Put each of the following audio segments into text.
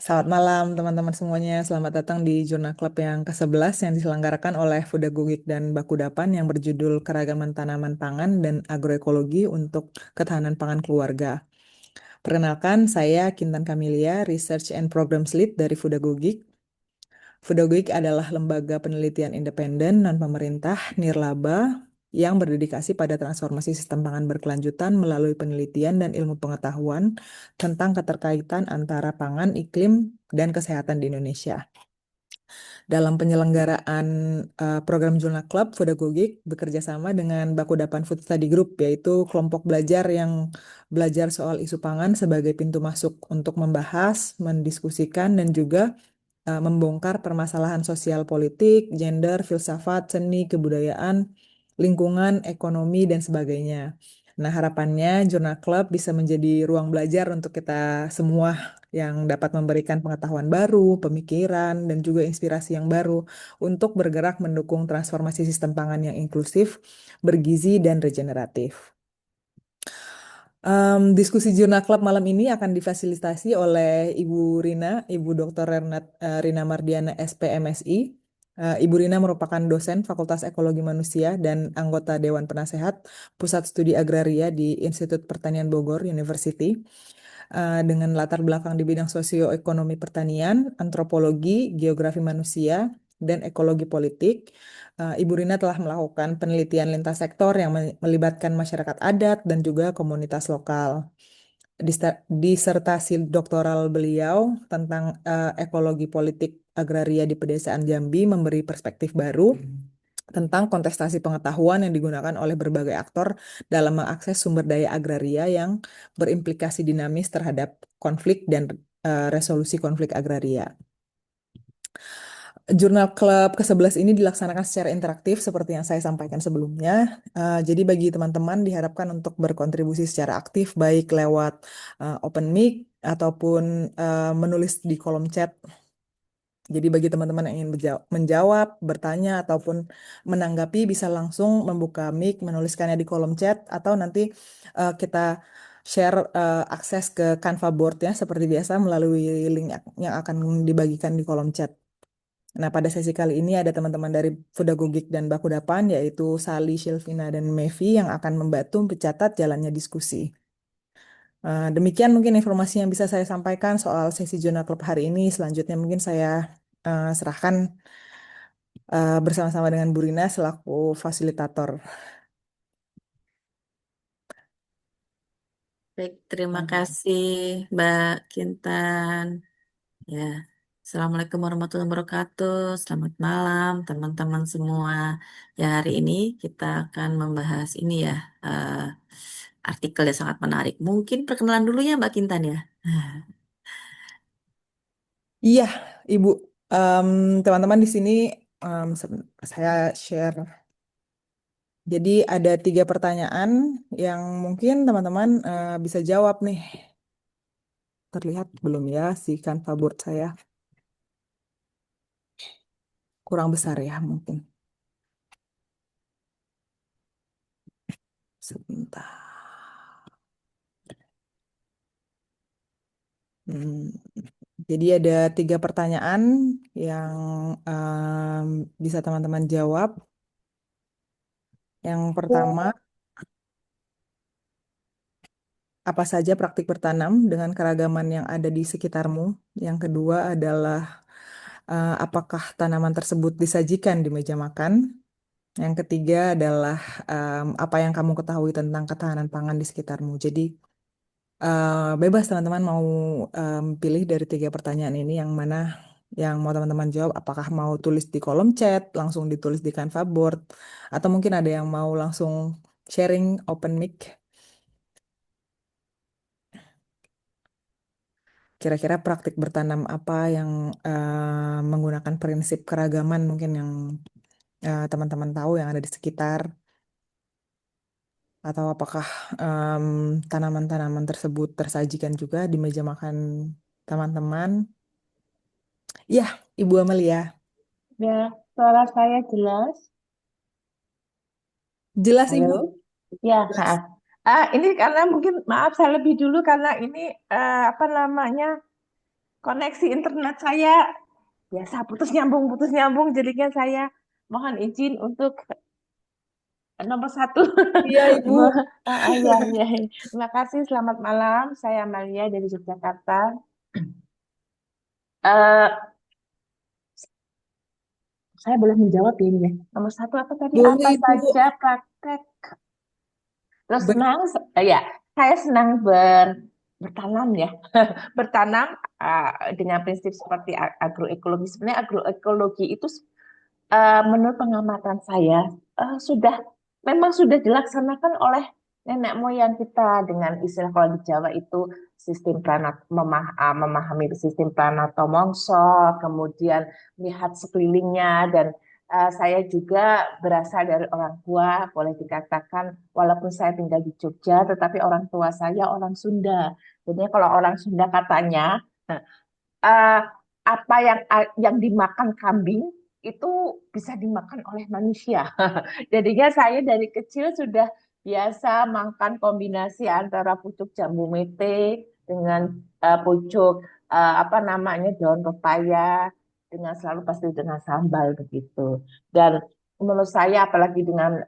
Selamat malam teman-teman semuanya. Selamat datang di Jurnal Club yang ke-11 yang diselenggarakan oleh Fudagogik dan Bakudapan yang berjudul Keragaman Tanaman Pangan dan Agroekologi untuk Ketahanan Pangan Keluarga. Perkenalkan, saya Kintan Kamilia, Research and Programs Lead dari Fudagogik. Fudagogik adalah lembaga penelitian independen non-pemerintah nirlaba yang berdedikasi pada transformasi sistem pangan berkelanjutan melalui penelitian dan ilmu pengetahuan tentang keterkaitan antara pangan, iklim, dan kesehatan di Indonesia. Dalam penyelenggaraan program Jurnal Club, Fudagogik bekerja sama dengan Bakudapan Food Study Group, yaitu kelompok belajar yang belajar soal isu pangan sebagai pintu masuk untuk membahas, mendiskusikan, dan juga membongkar permasalahan sosial politik, gender, filsafat, seni, kebudayaan, lingkungan, ekonomi, dan sebagainya. Nah, harapannya Jurnal Club bisa menjadi ruang belajar untuk kita semua yang dapat memberikan pengetahuan baru, pemikiran, dan juga inspirasi yang baru untuk bergerak mendukung transformasi sistem pangan yang inklusif, bergizi, dan regeneratif. Diskusi Jurnal Club malam ini akan difasilitasi oleh Ibu Rina, Ibu Dr. Rina Mardiana, SPMSI. Ibu Rina merupakan dosen Fakultas Ekologi Manusia dan anggota Dewan Penasehat Pusat Studi Agraria di Institut Pertanian Bogor University dengan latar belakang di bidang sosioekonomi pertanian, antropologi, geografi manusia, dan ekologi politik. Ibu Rina telah melakukan penelitian lintas sektor yang melibatkan masyarakat adat dan juga komunitas lokal. Disertasi doktoral beliau tentang ekologi politik agraria di pedesaan Jambi memberi perspektif baru tentang kontestasi pengetahuan yang digunakan oleh berbagai aktor dalam mengakses sumber daya agraria yang berimplikasi dinamis terhadap konflik dan resolusi konflik agraria. Jurnal Club ke-11 ini dilaksanakan secara interaktif seperti yang saya sampaikan sebelumnya. Jadi bagi teman-teman diharapkan untuk berkontribusi secara aktif baik lewat open mic ataupun menulis di kolom chat. Jadi bagi teman-teman yang ingin menjawab, bertanya, ataupun menanggapi bisa langsung membuka mic, menuliskannya di kolom chat, atau nanti kita share akses ke Canva board-nya seperti biasa melalui link yang akan dibagikan di kolom chat. Nah, pada sesi kali ini ada teman-teman dari Fudagogik dan Bakudapan, yaitu Sali, Sylvina, dan Mevi yang akan membantu mencatat jalannya diskusi. Demikian mungkin informasi yang bisa saya sampaikan soal sesi Jurnal Club hari ini. Selanjutnya mungkin saya serahkan bersama-sama dengan Bu Rina selaku fasilitator. Baik, terima kasih Mbak Kintan. Ya, Assalamualaikum warahmatullahi wabarakatuh. Selamat malam teman-teman semua. Ya, hari ini kita akan membahas ini ya, eh, artikel yang sangat menarik. Mungkin perkenalan dulu ya Mbak Kintan ya. Iya, Ibu. Em, Teman-teman di sini saya share. Jadi ada 3 pertanyaan yang mungkin teman-teman bisa jawab nih. Terlihat belum ya si Canva board saya? Kurang besar ya mungkin. Sebentar. Hmm, Jadi ada 3 pertanyaan yang bisa teman-teman jawab. Yang pertama, apa saja praktik bertanam dengan keragaman yang ada di sekitarmu? Yang kedua adalah apakah tanaman tersebut disajikan di meja makan? Yang ketiga adalah apa yang kamu ketahui tentang ketahanan pangan di sekitarmu. Jadi bebas teman-teman mau pilih dari 3 pertanyaan ini yang mana yang mau teman-teman jawab. Apakah mau tulis di kolom chat, langsung ditulis di Canva board, atau mungkin ada yang mau langsung sharing open mic. Kira-kira praktik bertanam apa yang menggunakan prinsip keragaman mungkin yang teman-teman tahu yang ada di sekitar, atau apakah em, tanaman-tanaman tersebut tersajikan juga di meja makan teman-teman? Iya, Ibu Amelia. Ya, suara saya jelas. Jelas Halo? Ibu? Ya, Jelas. ini karena mungkin maaf saya lebih dulu karena ini apa namanya koneksi internet saya biasa putus nyambung, jadinya saya mohon izin untuk nomor satu. Iya, Ibu. Ya, ya. Terima kasih, selamat malam. Saya Amalia dari Yogyakarta. Eh, saya boleh menjawab ini ya. Nomor satu apa tadi? Boleh, Apa Ibu. saja praktek? Terus Ber- senang, ya, saya senang bertanam ya. Bertanam dengan prinsip seperti agroekologi. Sebenarnya agroekologi itu menurut pengamatan saya sudah memang sudah dilaksanakan oleh nenek moyang kita dengan istilah kalau di Jawa itu sistem memahami sistem Pranato Mongso, kemudian melihat sekelilingnya dan saya juga berasal dari orang tua, boleh dikatakan walaupun saya tinggal di Jogja, tetapi orang tua saya orang Sunda. Jadi kalau orang Sunda katanya eh, apa yang dimakan kambing itu bisa dimakan oleh manusia. Jadinya saya dari kecil sudah biasa makan kombinasi antara pucuk jambu mete dengan pucuk apa namanya daun pepaya dengan selalu pasti dengan sambal begitu. Dan menurut saya apalagi dengan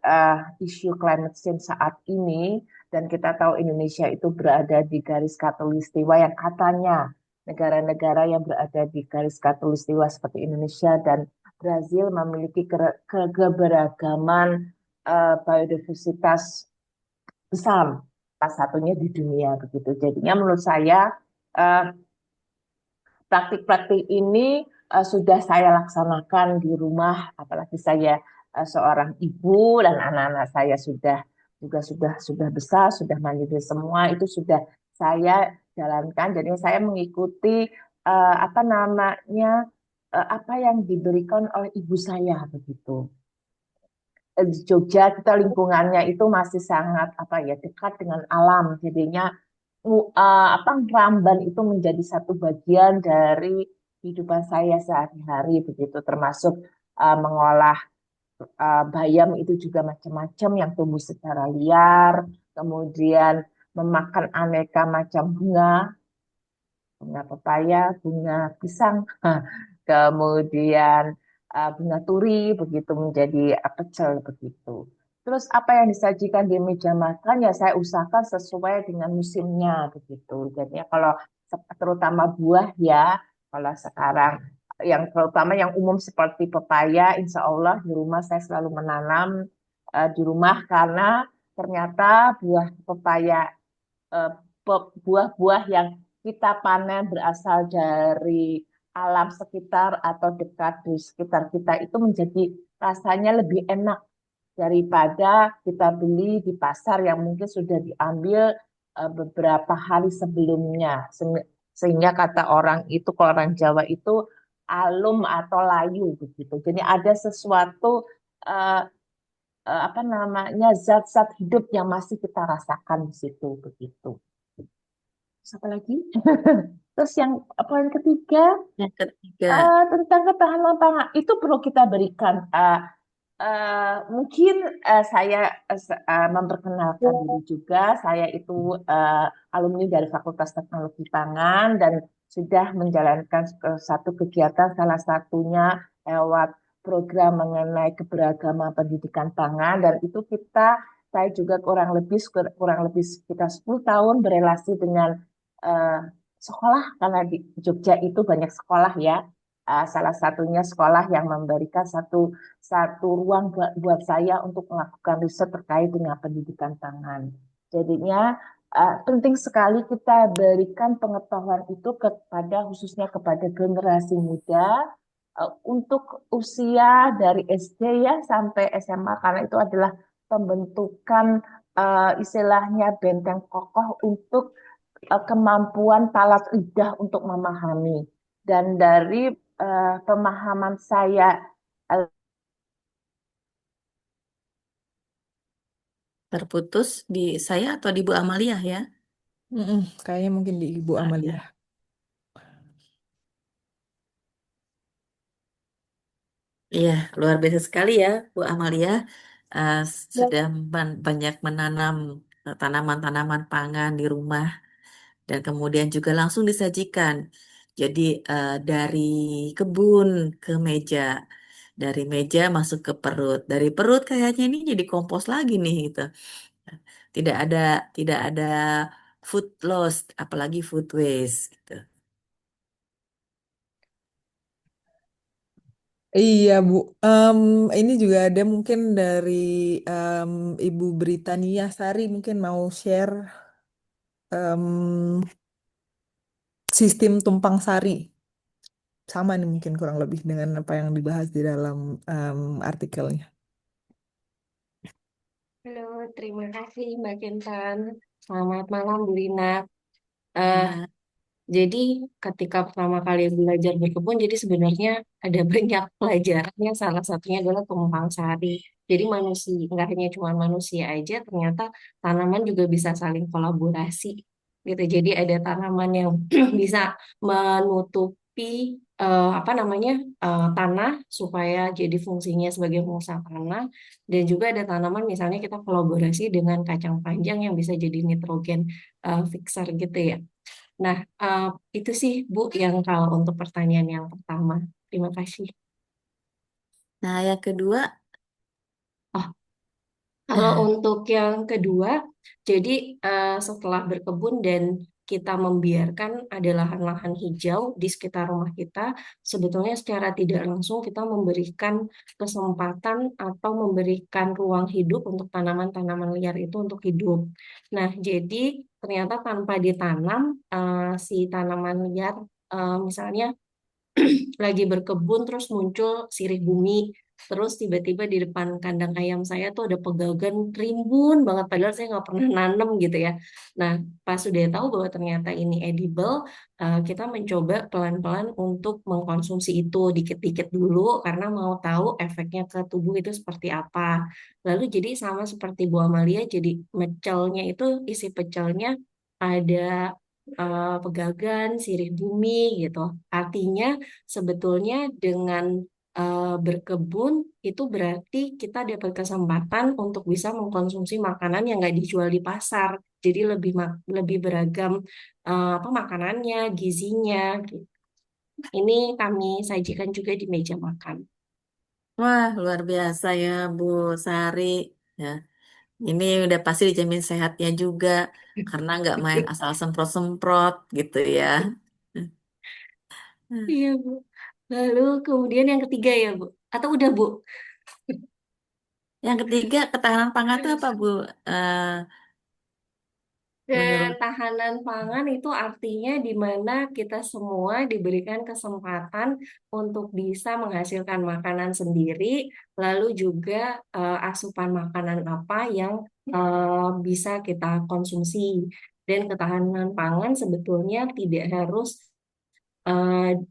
isu climate change saat ini dan kita tahu Indonesia itu berada di garis khatulistiwa yang katanya negara-negara yang berada di garis khatulistiwa seperti Indonesia dan Brazil memiliki keberagaman biodiversitas besar, salah satunya di dunia begitu. Jadinya menurut saya eh, praktik-praktik ini sudah saya laksanakan di rumah, apalagi saya seorang ibu dan anak-anak saya sudah besar, sudah mandiri semua, itu sudah saya jalankan. Jadi saya mengikuti apa namanya apa yang diberikan oleh ibu saya begitu. Di Jogja kita lingkungannya itu masih sangat apa ya dekat dengan alam, jadinya apa Ramban itu menjadi satu bagian dari kehidupan saya sehari-hari begitu termasuk mengolah bayam itu juga macam-macam yang tumbuh secara liar, kemudian memakan aneka macam bunga pepaya, bunga pisang, kemudian bunga turi begitu menjadi pecel begitu. Terus apa yang disajikan di meja makan ya saya usahakan sesuai dengan musimnya begitu. Jadi kalau terutama buah ya, kalau sekarang yang terutama yang umum seperti pepaya, insya Allah di rumah saya selalu menanam di rumah karena ternyata buah pepaya eh, buah-buah yang kita panen berasal dari alam sekitar atau dekat di sekitar kita itu menjadi rasanya lebih enak daripada kita beli di pasar yang mungkin sudah diambil beberapa hari sebelumnya. Sehingga kata orang itu, kalau orang Jawa itu alum atau layu begitu. Jadi ada sesuatu eh, apa namanya zat-zat hidup yang masih kita rasakan di situ begitu. Terus apa lagi? Terus yang poin ketiga Yang ketiga, tentang ketahanan pangan itu perlu kita berikan. Mungkin saya memperkenalkan diri juga. Saya itu alumni dari Fakultas Teknologi Pangan dan sudah menjalankan satu kegiatan, salah satunya lewat program mengenai keberagaman pendidikan pangan dan itu saya juga kurang lebih sekitar 10 tahun berelasi dengan eh, sekolah karena di Jogja itu banyak sekolah ya. Salah satunya sekolah yang memberikan satu ruang buat saya untuk melakukan riset terkait dengan pendidikan pangan. Jadinya penting sekali kita berikan pengetahuan itu kepada khususnya kepada generasi muda untuk usia dari SD ya sampai SMA karena itu adalah pembentukan istilahnya benteng kokoh untuk kemampuan palat lidah untuk memahami. Dan dari pemahaman saya terputus di saya atau di Bu Amalia ya? Kayaknya mungkin di Ibu Amalia. Ada. Iya, luar biasa sekali ya, Bu Amalia. Eh, ya, sudah banyak menanam tanaman-tanaman pangan di rumah dan kemudian juga langsung disajikan. Jadi dari kebun ke meja, dari meja masuk ke perut, dari perut kayaknya ini jadi kompos lagi nih gitu. Tidak ada tidak ada food loss, apalagi food waste gitu. Iya, Bu. Ini juga ada mungkin dari em, Ibu Britania Sari mungkin mau share em, sistem tumpang sari. Sama nih mungkin kurang lebih dengan apa yang dibahas di dalam artikelnya. Halo, terima kasih Mbak Kintan. Selamat malam Bu Lina. Eh, Nah, jadi ketika pertama kali belajar berkebun, jadi sebenarnya ada banyak pelajarannya. Salah satunya adalah tumpang sari. Jadi manusia, nggak hanya cuma manusia aja, ternyata tanaman juga bisa saling kolaborasi. Gitu. Jadi ada tanaman yang bisa menutupi apa namanya tanah supaya jadi fungsinya sebagai pengusap tanah. Dan juga ada tanaman misalnya kita kolaborasi dengan kacang panjang yang bisa jadi nitrogen fixer gitu ya. Nah, itu sih Bu yang kalau untuk pertanyaan yang pertama. Terima kasih. nah, yang kedua, Oh, kalau untuk yang kedua, jadi setelah berkebun dan kita membiarkan ada lahan-lahan hijau di sekitar rumah kita, sebetulnya secara tidak langsung kita memberikan kesempatan atau memberikan ruang hidup untuk tanaman-tanaman liar itu untuk hidup. Nah, jadi ternyata tanpa ditanam, si tanaman liar misalnya lagi berkebun terus muncul sirih bumi, terus tiba-tiba di depan kandang ayam saya tuh ada pegagan rimbun banget padahal saya nggak pernah nanem gitu ya. Nah, pas sudah tahu bahwa ternyata ini edible, kita mencoba pelan-pelan untuk mengkonsumsi itu dikit-dikit dulu karena mau tahu efeknya ke tubuh itu seperti apa. Lalu jadi sama seperti Bu Amalia, jadi mecelnya itu isi pecelnya ada pegagan, sirih bumi gitu. Artinya sebetulnya dengan berkebun itu berarti kita dapat kesempatan untuk bisa mengkonsumsi makanan yang nggak dijual di pasar. Jadi lebih beragam apa makanannya, gizinya. Gitu. Ini kami sajikan juga di meja makan. wah luar biasa ya Bu Sari. Ya, ini udah pasti dijamin sehatnya juga karena nggak main asal semprot-semprot gitu ya. Iya, Bu. Lalu kemudian yang ketiga ya, Bu. Atau udah, Bu? Yang ketiga, ketahanan pangan itu apa Bu? Eh, menurut Ketahanan pangan itu artinya di mana kita semua diberikan kesempatan untuk bisa menghasilkan makanan sendiri, lalu juga asupan makanan apa yang bisa kita konsumsi. Dan ketahanan pangan sebetulnya tidak harus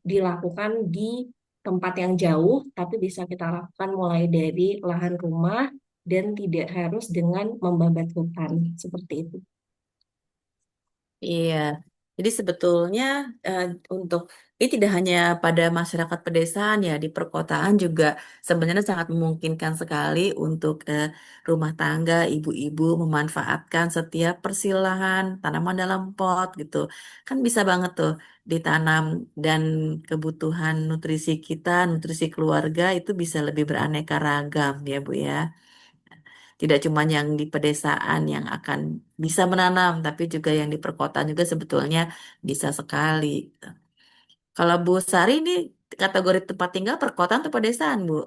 dilakukan di tempat yang jauh, tapi bisa kita lakukan mulai dari lahan rumah dan tidak harus dengan membabat hutan seperti itu. Iya, jadi sebetulnya eh, untuk ini tidak hanya pada masyarakat pedesaan ya, di perkotaan juga sebenarnya sangat memungkinkan sekali untuk rumah tangga, ibu-ibu memanfaatkan setiap persilahan tanaman dalam pot gitu. Kan bisa banget tuh ditanam dan kebutuhan nutrisi kita, nutrisi keluarga itu bisa lebih beraneka ragam ya Bu ya. Tidak cuma yang di pedesaan yang akan bisa menanam, tapi juga yang di perkotaan juga sebetulnya bisa sekali. Kalau Bu Sari ini kategori tempat tinggal perkotaan atau pedesaan, Bu?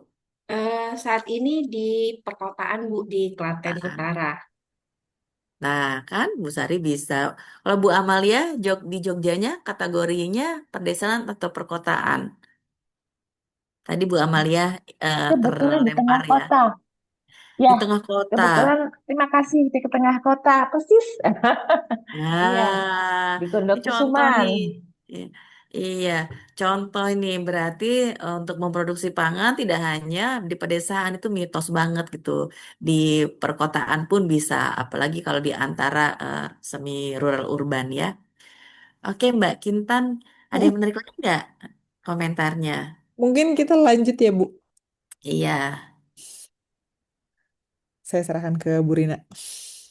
Saat ini di perkotaan Bu di Klaten Perkotaan. Utara. Nah, kan Bu Sari bisa. Kalau Bu Amalia di Jogjanya kategorinya pedesaan atau perkotaan? Tadi Bu Amalia Kebetulan di tengah terlempar ya kota. di Ya, tengah kota. kebetulan terima kasih di tengah kota persis. Iya, Nah, di ini contoh Kondokusuman. nih. I- Iya, contoh ini berarti untuk memproduksi pangan tidak hanya di pedesaan itu mitos banget gitu. Di perkotaan pun bisa, apalagi kalau di antara semi rural urban ya. Oke, Mbak Kintan, ada yang menarik lagi nggak komentarnya? Mungkin kita lanjut ya, Bu. Iya, Saya serahkan ke Bu Rina.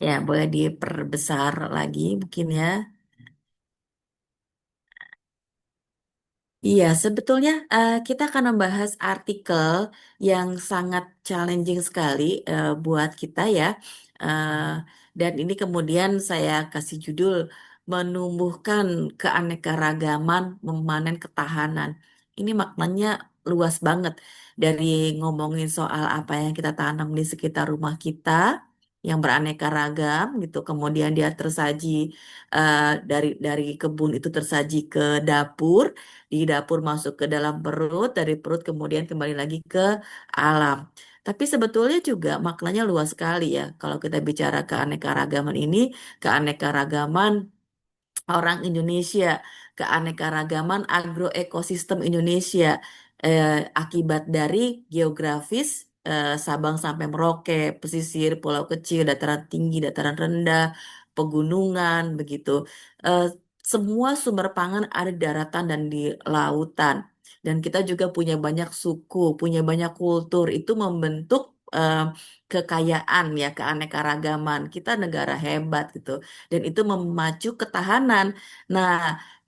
ya boleh diperbesar lagi mungkin ya. Iya, sebetulnya kita akan membahas artikel yang sangat challenging sekali buat kita ya. Eh, dan ini kemudian saya kasih judul menumbuhkan keanekaragaman, memanen ketahanan. Ini maknanya luas banget dari ngomongin soal apa yang kita tanam di sekitar rumah kita yang beraneka ragam gitu. Kemudian dia tersaji dari kebun itu tersaji ke dapur, di dapur masuk ke dalam perut, dari perut kemudian kembali lagi ke alam. Tapi sebetulnya juga maknanya luas sekali ya. Kalau kita bicara keanekaragaman ini, keanekaragaman orang Indonesia, keanekaragaman agroekosistem Indonesia, akibat dari geografis Sabang sampai Merauke, pesisir, pulau kecil, dataran tinggi, dataran rendah, pegunungan, begitu. Eh, Semua sumber pangan ada di daratan dan di lautan. Dan kita juga punya banyak suku, punya banyak kultur, itu membentuk eh, kekayaan ya, keanekaragaman. Kita negara hebat gitu dan itu memacu ketahanan. Nah,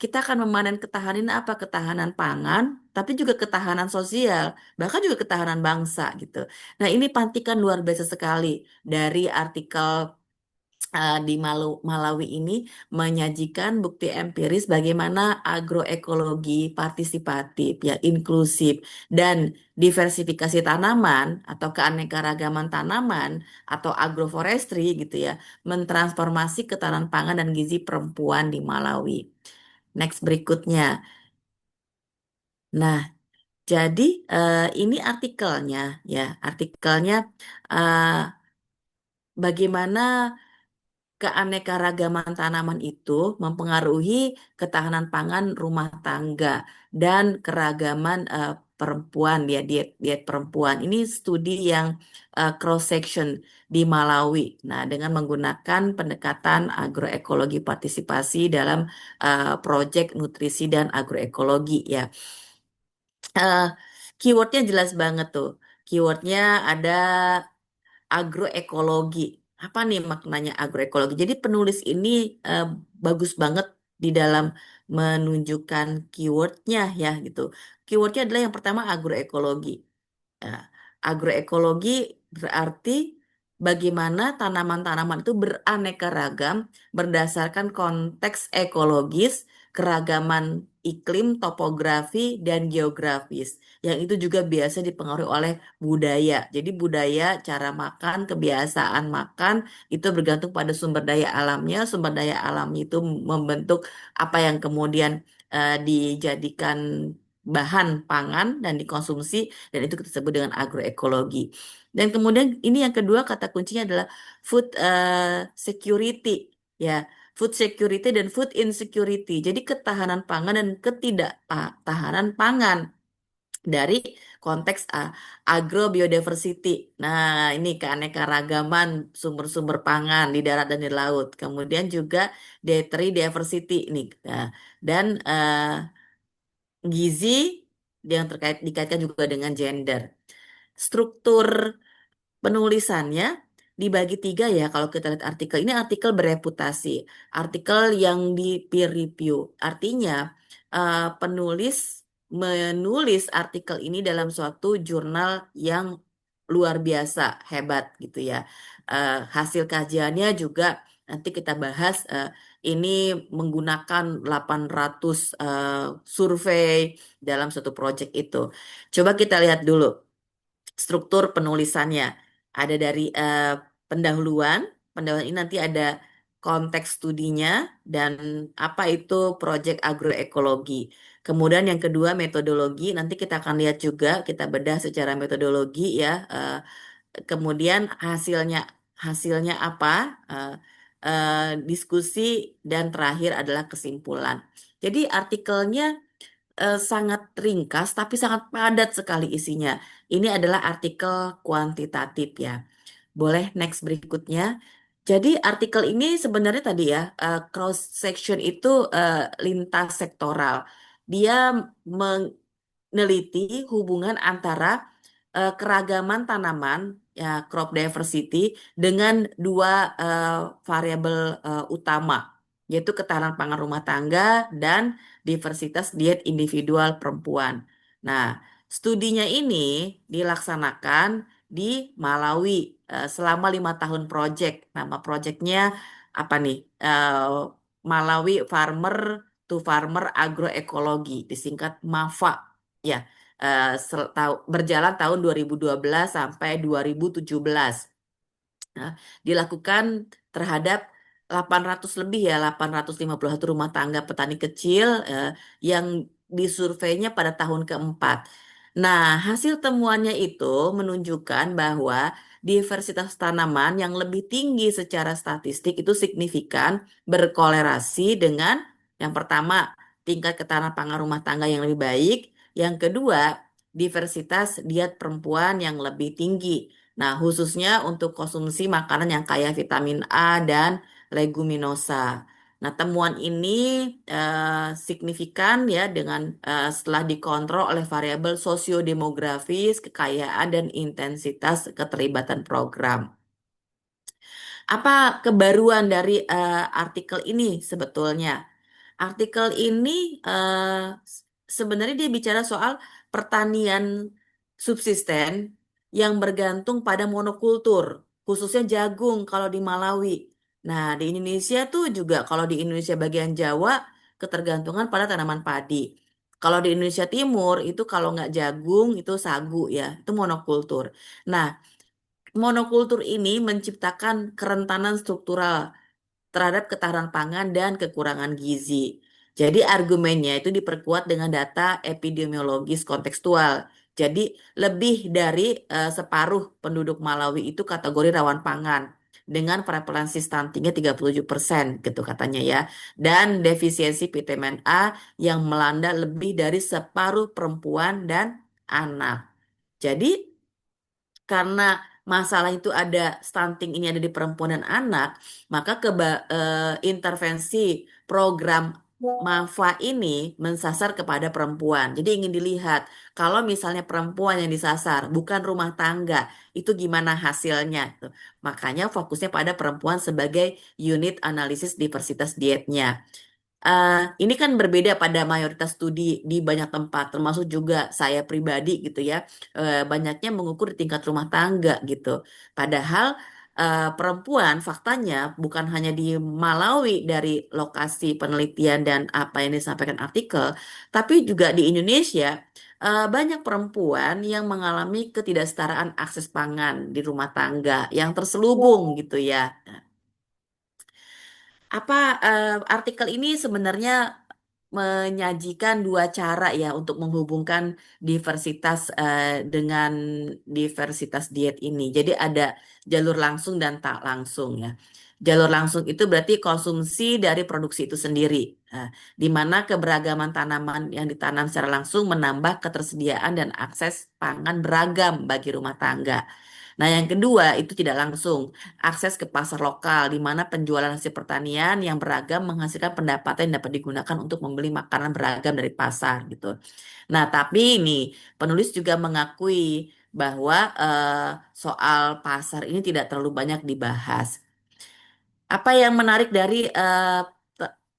kita akan memanen ketahanan apa? Ketahanan pangan, tapi juga ketahanan sosial, bahkan juga ketahanan bangsa gitu. Nah, ini pantikan luar biasa sekali dari artikel di Malawi ini menyajikan bukti empiris bagaimana agroekologi partisipatif ya inklusif dan diversifikasi tanaman atau keanekaragaman tanaman atau agroforestry gitu ya mentransformasi ketahanan pangan dan gizi perempuan di Malawi. Next berikutnya. Nah, jadi ini artikelnya ya artikelnya eh, bagaimana keanekaragaman tanaman itu mempengaruhi ketahanan pangan rumah tangga dan keragaman perempuan ya diet diet perempuan. Ini studi yang cross section di Malawi. Nah, dengan menggunakan pendekatan agroekologi partisipasi dalam proyek nutrisi dan agroekologi ya. Eh, Keywordnya jelas banget tuh. Keywordnya ada agroekologi. Apa nih maknanya agroekologi? Jadi penulis ini eh, bagus banget di dalam menunjukkan keywordnya ya gitu. Keywordnya adalah yang pertama agroekologi. Ya, agroekologi berarti bagaimana tanaman-tanaman itu beraneka ragam berdasarkan konteks ekologis, keragaman iklim, topografi, dan geografis. Yang itu juga biasa dipengaruhi oleh budaya. Jadi budaya, cara makan, kebiasaan makan itu bergantung pada sumber daya alamnya. Sumber daya alamnya itu membentuk apa yang kemudian dijadikan bahan pangan dan dikonsumsi dan itu kita sebut dengan agroekologi. Dan kemudian ini yang kedua kata kuncinya adalah food security ya. Food security dan food insecurity. Jadi ketahanan pangan dan ketidaktahanan pangan dari konteks agrobiodiversity. Nah, ini keanekaragaman sumber-sumber pangan di darat dan di laut. Kemudian juga dietary diversity nih. Nah, dan gizi yang terkait dikaitkan juga dengan gender. Struktur penulisannya dibagi tiga ya kalau kita lihat artikel. Ini artikel bereputasi, artikel yang di peer review. Artinya penulis menulis artikel ini dalam suatu jurnal yang luar biasa hebat gitu ya. Hasil kajiannya juga nanti kita bahas ini menggunakan 800 survei dalam satu proyek itu. Coba kita lihat dulu struktur penulisannya. Ada dari pendahuluan, pendahuluan ini nanti ada konteks studinya dan apa itu proyek agroekologi. Kemudian yang kedua metodologi, nanti kita akan lihat juga, kita bedah secara metodologi ya. Kemudian hasilnya apa? eh, Diskusi dan terakhir adalah kesimpulan. Jadi artikelnya sangat ringkas tapi sangat padat sekali isinya. Ini adalah artikel kuantitatif ya. Boleh next berikutnya. Jadi artikel ini sebenarnya tadi ya cross section itu lintas sektoral. Dia meneliti hubungan antara keragaman tanaman ya crop diversity dengan dua variabel utama. yaitu ketahanan pangan rumah tangga dan diversitas diet individual perempuan. Nah, studinya ini dilaksanakan di Malawi selama 5 tahun proyek. Nama proyeknya apa nih? Malawi Farmer to Farmer Agroekologi, disingkat MAFA. Ya, berjalan tahun 2012 sampai 2017. Nah, dilakukan terhadap 800 lebih ya, 851 rumah tangga petani kecil yang disurveinya pada tahun keempat. Nah, hasil temuannya itu menunjukkan bahwa diversitas tanaman yang lebih tinggi secara statistik itu signifikan berkolerasi dengan yang pertama, tingkat ketahanan pangan rumah tangga yang lebih baik, yang kedua, diversitas diet perempuan yang lebih tinggi. Nah, khususnya untuk konsumsi makanan yang kaya vitamin A dan leguminosa. Nah, temuan ini signifikan ya dengan setelah dikontrol oleh variabel sosiodemografis, kekayaan, dan intensitas keterlibatan program. Apa kebaruan dari artikel ini sebetulnya? Artikel ini sebenarnya dia bicara soal pertanian subsisten yang bergantung pada monokultur, khususnya jagung kalau di Malawi. Nah, di Indonesia tuh juga kalau di Indonesia bagian Jawa ketergantungan pada tanaman padi. Kalau di Indonesia Timur itu kalau nggak jagung itu sagu ya, itu monokultur. Nah, monokultur ini menciptakan kerentanan struktural terhadap ketahanan pangan dan kekurangan gizi. Jadi argumennya itu diperkuat dengan data epidemiologis kontekstual. Jadi lebih dari separuh penduduk Malawi itu kategori rawan pangan dengan prevalensi stuntingnya 37% gitu katanya ya. Dan defisiensi vitamin A yang melanda lebih dari separuh perempuan dan anak. Jadi karena masalah itu ada stunting ini ada di perempuan dan anak, maka intervensi program MAFA ini mensasar kepada perempuan. Jadi ingin dilihat kalau misalnya perempuan yang disasar bukan rumah tangga, itu gimana hasilnya. Tuh. Makanya fokusnya pada perempuan sebagai unit analisis diversitas dietnya. Ini kan berbeda pada mayoritas studi di banyak tempat, termasuk juga saya pribadi gitu ya, banyaknya mengukur di tingkat rumah tangga gitu. Padahal perempuan faktanya bukan hanya di Malawi dari lokasi penelitian dan apa yang disampaikan artikel, tapi juga di Indonesia banyak perempuan yang mengalami ketidaksetaraan akses pangan di rumah tangga yang terselubung gitu ya. Apa artikel ini sebenarnya menyajikan dua cara ya untuk menghubungkan diversitas dengan diversitas diet ini. Jadi ada jalur langsung dan tak langsung ya. Jalur langsung itu berarti konsumsi dari produksi itu sendiri, di mana keberagaman tanaman yang ditanam secara langsung menambah ketersediaan dan akses pangan beragam bagi rumah tangga. Nah, yang kedua itu tidak langsung akses ke pasar lokal, di mana penjualan hasil pertanian yang beragam menghasilkan pendapatan yang dapat digunakan untuk membeli makanan beragam dari pasar gitu. Nah, tapi ini penulis juga mengakui bahwa soal pasar ini tidak terlalu banyak dibahas. Apa yang menarik dari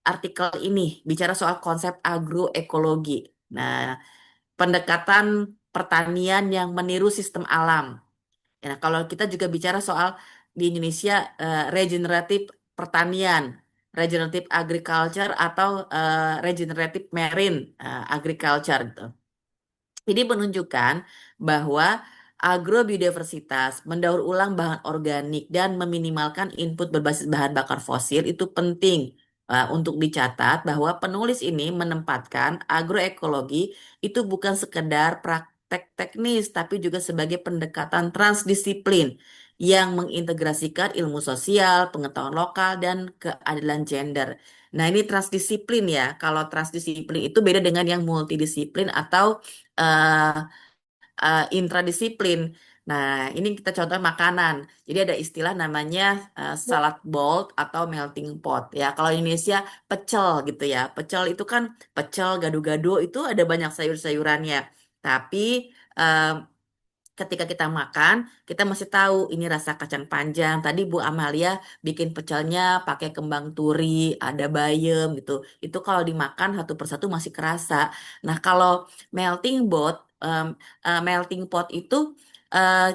artikel ini bicara soal konsep agroekologi. Nah, pendekatan pertanian yang meniru sistem alam. Nah, kalau kita juga bicara soal di Indonesia regeneratif pertanian, regenerative agriculture atau regenerative marine agriculture gitu. Ini menunjukkan bahwa agrobiodiversitas, mendaur ulang bahan organik dan meminimalkan input berbasis bahan bakar fosil itu penting untuk dicatat bahwa penulis ini menempatkan agroekologi itu bukan sekedar praktek teknis tapi juga sebagai pendekatan transdisiplin yang mengintegrasikan ilmu sosial, pengetahuan lokal dan keadilan gender. Nah, ini transdisiplin ya. Kalau transdisiplin itu beda dengan yang multidisiplin atau eh, intradisiplin. Nah, ini kita contoh makanan. Jadi ada istilah namanya salad bowl atau melting pot. Ya, kalau di Indonesia pecel gitu ya. Pecel itu kan pecel, gado-gado itu ada banyak sayur-sayurannya. Tapi eh, ketika kita makan, kita masih tahu ini rasa kacang panjang. Tadi Bu Amalia bikin pecelnya pakai kembang turi, ada bayam gitu. Itu kalau dimakan satu persatu masih kerasa. Nah, kalau melting pot, melting pot itu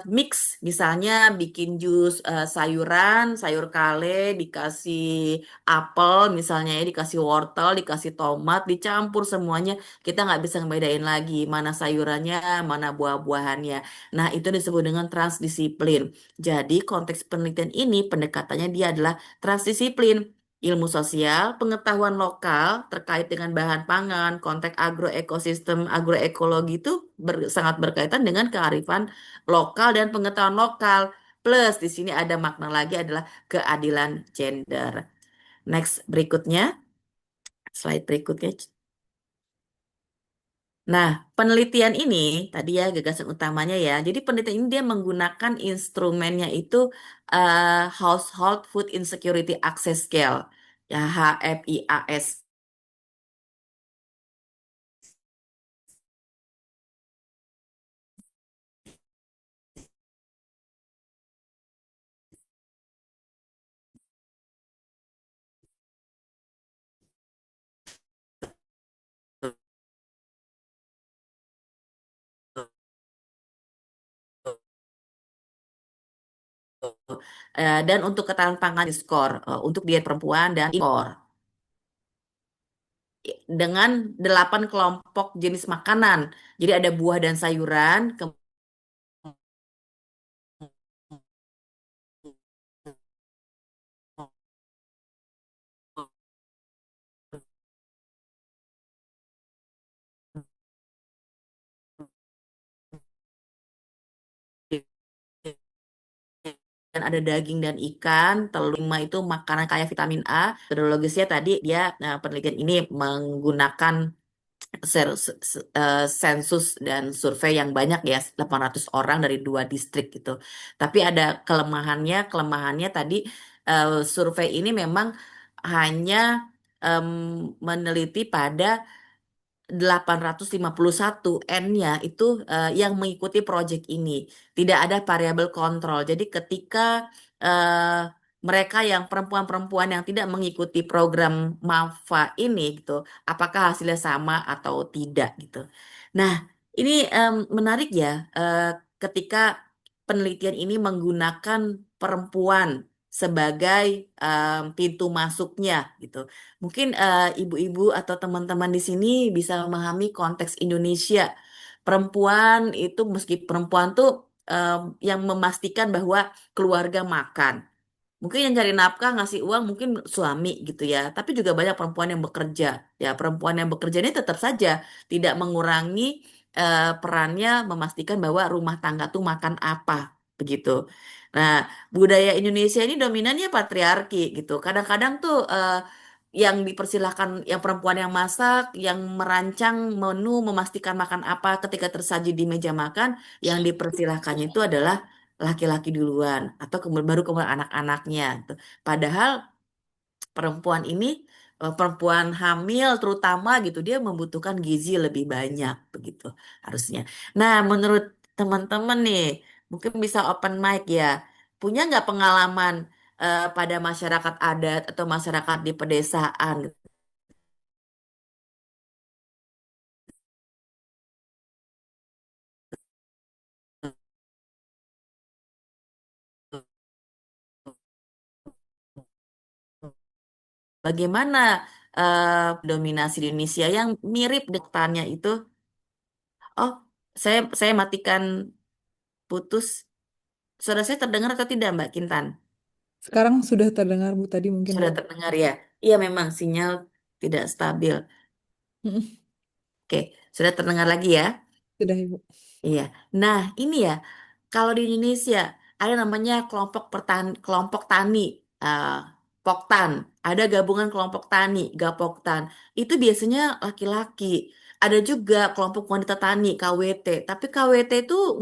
mix, misalnya bikin jus sayuran, sayur kale, dikasih apel, misalnya ya, dikasih wortel, dikasih tomat, dicampur semuanya. Kita nggak bisa ngebedain lagi mana sayurannya, mana buah-buahannya. Nah, itu disebut dengan transdisiplin. Jadi, konteks penelitian ini pendekatannya dia adalah transdisiplin. Ilmu sosial, pengetahuan lokal terkait dengan bahan pangan, konteks agroekosistem, agroekologi itu sangat berkaitan dengan kearifan lokal dan pengetahuan lokal. Plus, di sini ada makna lagi adalah keadilan gender. Next, berikutnya, slide berikutnya. Nah, penelitian ini tadi ya gagasan utamanya ya. Jadi penelitian ini dia menggunakan instrumennya itu Household Food Insecurity Access Scale, ya HFIAS. Dan untuk ketahanan pangan skor untuk diet perempuan dan skor dengan 8 kelompok jenis makanan. Jadi ada buah dan sayuran, dan ada daging dan ikan, telur, 5 itu makanan kaya vitamin A. Metodologisnya tadi dia penelitian ini menggunakan sensus dan survei yang banyak ya, 800 orang dari 2 distrik gitu. Tapi ada kelemahannya tadi survei ini memang hanya em, meneliti pada 851 N-nya itu yang mengikuti proyek ini. Tidak ada variabel kontrol. Jadi ketika mereka yang perempuan-perempuan yang tidak mengikuti program MAFA ini gitu, apakah hasilnya sama atau tidak gitu. Nah, ini menarik ya ketika penelitian ini menggunakan perempuan sebagai pintu masuknya gitu. Mungkin ibu-ibu atau teman-teman di sini bisa memahami konteks Indonesia. Perempuan itu meski perempuan tuh yang memastikan bahwa keluarga makan. Mungkin yang cari nafkah ngasih uang mungkin suami gitu ya. Tapi juga banyak perempuan yang bekerja. Ya, perempuan yang bekerja ini tetap saja tidak mengurangi perannya memastikan bahwa rumah tangga tuh makan apa begitu. Nah, budaya Indonesia ini dominannya patriarki gitu. Kadang-kadang tuh yang dipersilahkan yang perempuan yang masak, yang merancang menu, memastikan makan apa ketika tersaji di meja makan, yang dipersilahkannya itu adalah laki-laki duluan atau baru kemudian anak-anaknya gitu. Padahal perempuan ini perempuan hamil terutama gitu dia membutuhkan gizi lebih banyak begitu harusnya. Nah, menurut teman-teman nih mungkin bisa open mic ya. Punya nggak pengalaman pada masyarakat adat atau masyarakat di pedesaan gitu? Bagaimana dominasi di Indonesia yang mirip depannya itu? Oh, saya matikan putus. Suara saya terdengar atau tidak, Mbak Kintan? Sekarang sudah terdengar Bu tadi mungkin. Sudah terdengar ya? Iya, memang sinyal tidak stabil. Mm-mm. Oke, sudah terdengar lagi ya? Sudah Ibu. Iya. Nah, ini ya, kalau di Indonesia ada namanya kelompok tani, uh, Poktan. Ada gabungan kelompok tani, Gapoktan. Itu biasanya laki-laki. Ada juga kelompok wanita tani, KWT. Tapi KWT itu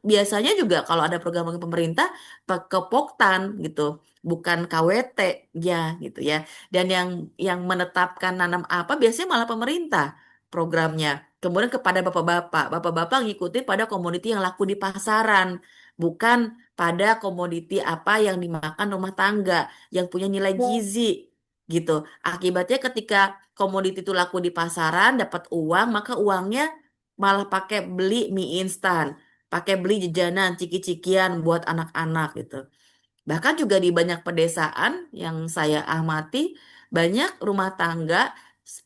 biasanya juga kalau ada program pemerintah ke Poktan gitu, bukan KWT ya gitu ya. Dan yang menetapkan nanam apa biasanya malah pemerintah programnya. kemudian kepada bapak-bapak. Bapak-bapak ngikutin pada komoditi yang laku di pasaran, bukan pada komoditi apa yang dimakan rumah tangga, yang punya nilai gizi, gitu. Akibatnya ketika komoditi itu laku di pasaran, dapat uang, maka uangnya malah pakai beli mie instan, pakai beli jajanan, ciki-cikian buat anak-anak gitu. Bahkan juga di banyak pedesaan yang saya amati, banyak rumah tangga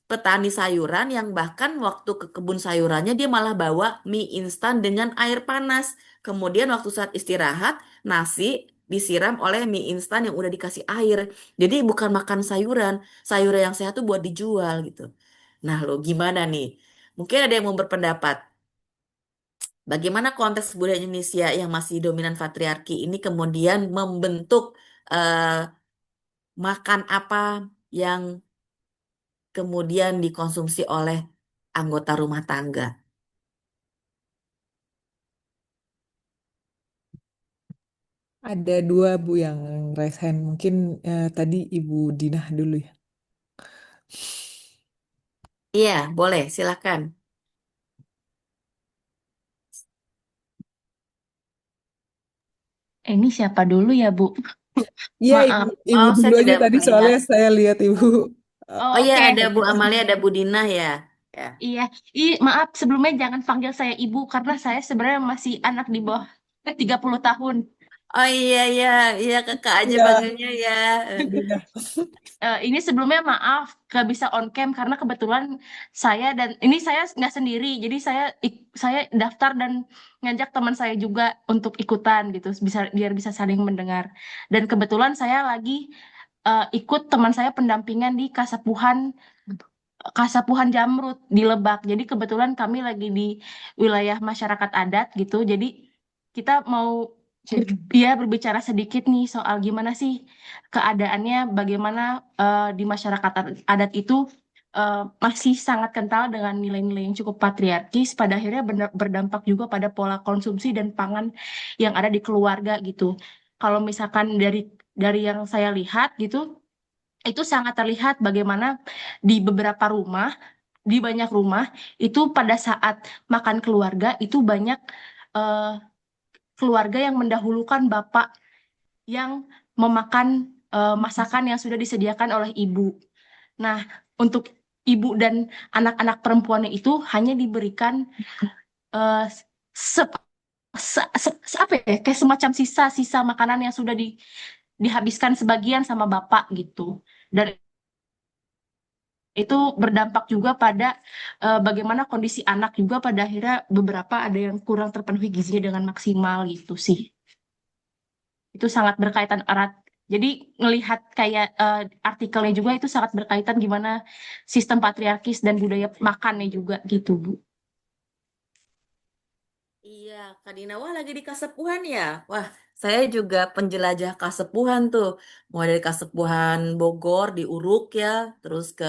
petani sayuran yang bahkan waktu ke kebun sayurannya dia malah bawa mie instan dengan air panas. Kemudian waktu saat istirahat, nasi disiram oleh mie instan yang udah dikasih air. Jadi bukan makan sayuran, sayuran yang sehat tuh buat dijual gitu. Nah, lo gimana nih? Mungkin ada yang mau berpendapat. Bagaimana konteks budaya Indonesia yang masih dominan patriarki ini kemudian membentuk eh, makan apa yang kemudian dikonsumsi oleh anggota rumah tangga. Ada dua Bu yang raise hand. Mungkin tadi Ibu Dinah dulu ya. Iya, boleh, silakan. Ini siapa dulu ya, Bu? Iya, Maaf. Ibu Oh, dulu saya aja tidak tadi melihat. soalnya saya lihat Ibu. Oh, Oh iya, oke. ada Bu Amalia, ada Bu Dina ya. Ya. Iya. Maaf sebelumnya jangan panggil saya Ibu karena saya sebenarnya masih anak di bawah 30 tahun. Oh iya, iya, iya kakak aja Iya, panggilnya ya. Bu Dinah. Ini sebelumnya maaf gak bisa on cam karena kebetulan saya dan ini saya nggak sendiri. Jadi saya daftar dan ngajak teman saya juga untuk ikutan gitu biar bisa saling mendengar. Dan kebetulan saya lagi ikut teman saya pendampingan di Kasapuhan Jamrut di Lebak. Jadi kebetulan kami lagi di wilayah masyarakat adat gitu. Jadi kita mau berbicara sedikit nih soal gimana sih keadaannya, bagaimana di masyarakat adat itu masih sangat kental dengan nilai-nilai yang cukup patriarkis, pada akhirnya berdampak juga pada pola konsumsi dan pangan yang ada di keluarga gitu. Kalau misalkan dari yang saya lihat gitu, itu sangat terlihat bagaimana di beberapa rumah, di banyak rumah, itu pada saat makan keluarga, itu banyak eh, keluarga yang mendahulukan bapak yang memakan masakan yang sudah disediakan oleh ibu. Nah, untuk ibu dan anak-anak perempuannya itu hanya diberikan eh, se, apa ya, kayak semacam sisa-sisa makanan yang sudah dihabiskan sebagian sama bapak gitu. Dan itu berdampak juga pada bagaimana kondisi anak juga pada akhirnya beberapa ada yang kurang terpenuhi gizinya dengan maksimal gitu sih. Itu sangat berkaitan erat. Jadi ngelihat kayak artikelnya juga itu sangat berkaitan gimana sistem patriarkis dan budaya makannya juga gitu, Bu. Iya, Kak Dina, wah lagi di Kasepuhan ya. Wah, saya juga penjelajah Kasepuhan tuh. Mulai dari Kasepuhan Bogor di Uruk ya, terus ke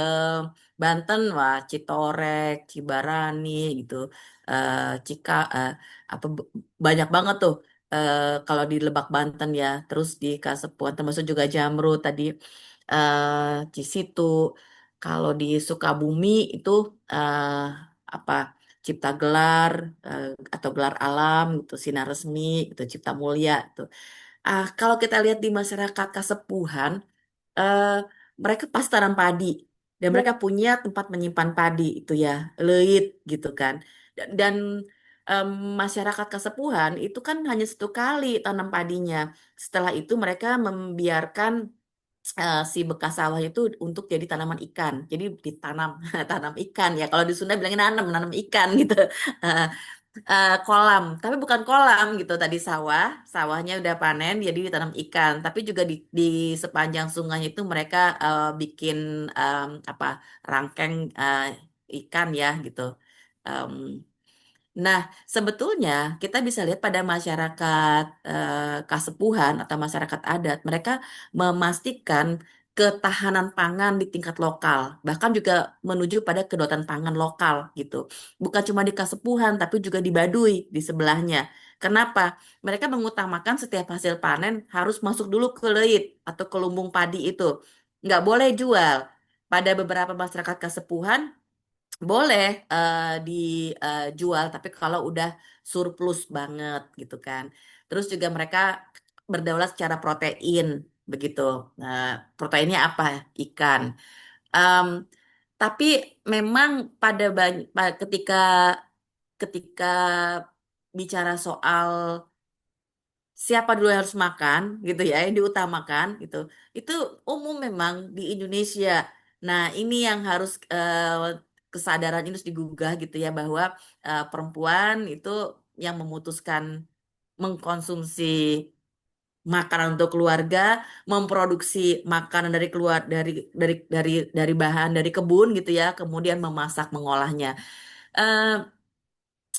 Banten, wah Citorek, Cibarani gitu. Eh Cika apa banyak banget tuh. Kalau di Lebak Banten ya, terus di Kasepuhan termasuk juga Jamrut tadi Cisitu. Kalau di Sukabumi itu eh apa Cipta Gelar atau gelar alam gitu, sinar resmi gitu, Cipta Mulia gitu. Kalau kita lihat di masyarakat Kasepuhan, eh, mereka pasti tanam padi dan mereka punya tempat menyimpan padi itu ya, leit gitu kan. Dan em, masyarakat Kasepuhan itu kan hanya satu kali tanam padinya. Setelah itu mereka membiarkan si bekas sawah itu untuk jadi tanaman ikan. Jadi ditanam tanam ikan ya. Kalau di Sunda bilangnya nanam, nanam ikan gitu. Eh, kolam, tapi bukan kolam gitu. Tadi sawahnya udah panen jadi ditanam ikan. Tapi juga di sepanjang sungai itu mereka bikin apa rangkeng ikan ya gitu. Em, Nah, sebetulnya kita bisa lihat pada masyarakat Kasepuhan atau masyarakat adat, mereka memastikan ketahanan pangan di tingkat lokal, bahkan juga menuju pada kedaulatan pangan lokal gitu. Bukan cuma di Kasepuhan, tapi juga di Baduy di sebelahnya. Kenapa? Mereka mengutamakan setiap hasil panen harus masuk dulu ke leit atau ke lumbung padi itu. Nggak boleh jual. Pada beberapa masyarakat Kasepuhan, boleh dijual, tapi kalau udah surplus banget gitu kan. Terus juga mereka berdaulat secara protein begitu. Nah, proteinnya apa? Ikan. Em, tapi memang ketika ketika bicara soal siapa dulu yang harus makan gitu ya, yang diutamakan gitu, itu umum memang di Indonesia. Nah, ini yang harus kesadaran ini harus digugah gitu ya, bahwa perempuan itu yang memutuskan mengkonsumsi makanan untuk keluarga, memproduksi makanan dari keluar dari bahan dari kebun gitu ya, kemudian memasak mengolahnya. Eh,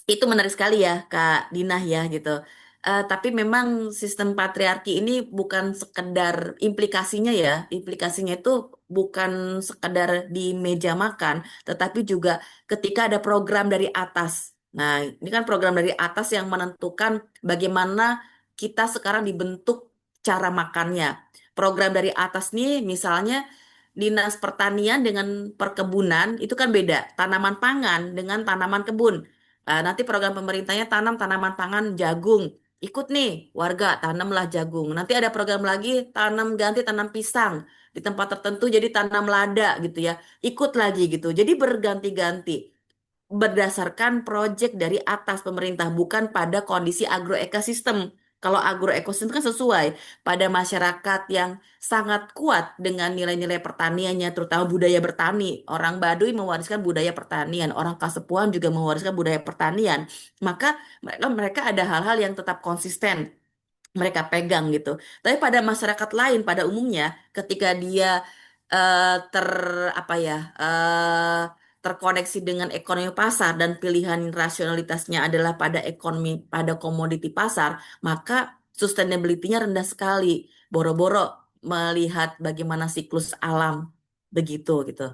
itu menarik sekali ya, Kak Dinah ya gitu. Tapi memang sistem patriarki ini bukan sekedar implikasinya ya, implikasinya itu bukan sekedar di meja makan, tetapi juga ketika ada program dari atas. Nah, ini kan program dari atas yang menentukan bagaimana kita sekarang dibentuk cara makannya. Program dari atas nih, misalnya Dinas Pertanian dengan perkebunan itu kan beda. Tanaman pangan dengan tanaman kebun. Nanti program pemerintahnya tanam tanaman pangan jagung. Ikut nih warga tanamlah jagung. Nanti ada program lagi ganti tanam pisang di tempat tertentu jadi tanam lada gitu ya. Ikut lagi gitu. Jadi berganti-ganti berdasarkan proyek dari atas pemerintah, bukan pada kondisi agroekosistem. Kalau agroekosistem kan sesuai pada masyarakat yang sangat kuat dengan nilai-nilai pertaniannya, terutama budaya bertani. Orang Baduy mewariskan budaya pertanian, orang Kasepuhan juga mewariskan budaya pertanian. Maka mereka ada hal-hal yang tetap konsisten mereka pegang gitu. Tapi pada masyarakat lain pada umumnya ketika dia ter apa ya terkoneksi dengan ekonomi pasar dan pilihan rasionalitasnya adalah pada ekonomi pada komoditi pasar, maka sustainability-nya rendah sekali. Boro-boro melihat bagaimana siklus alam begitu gitu.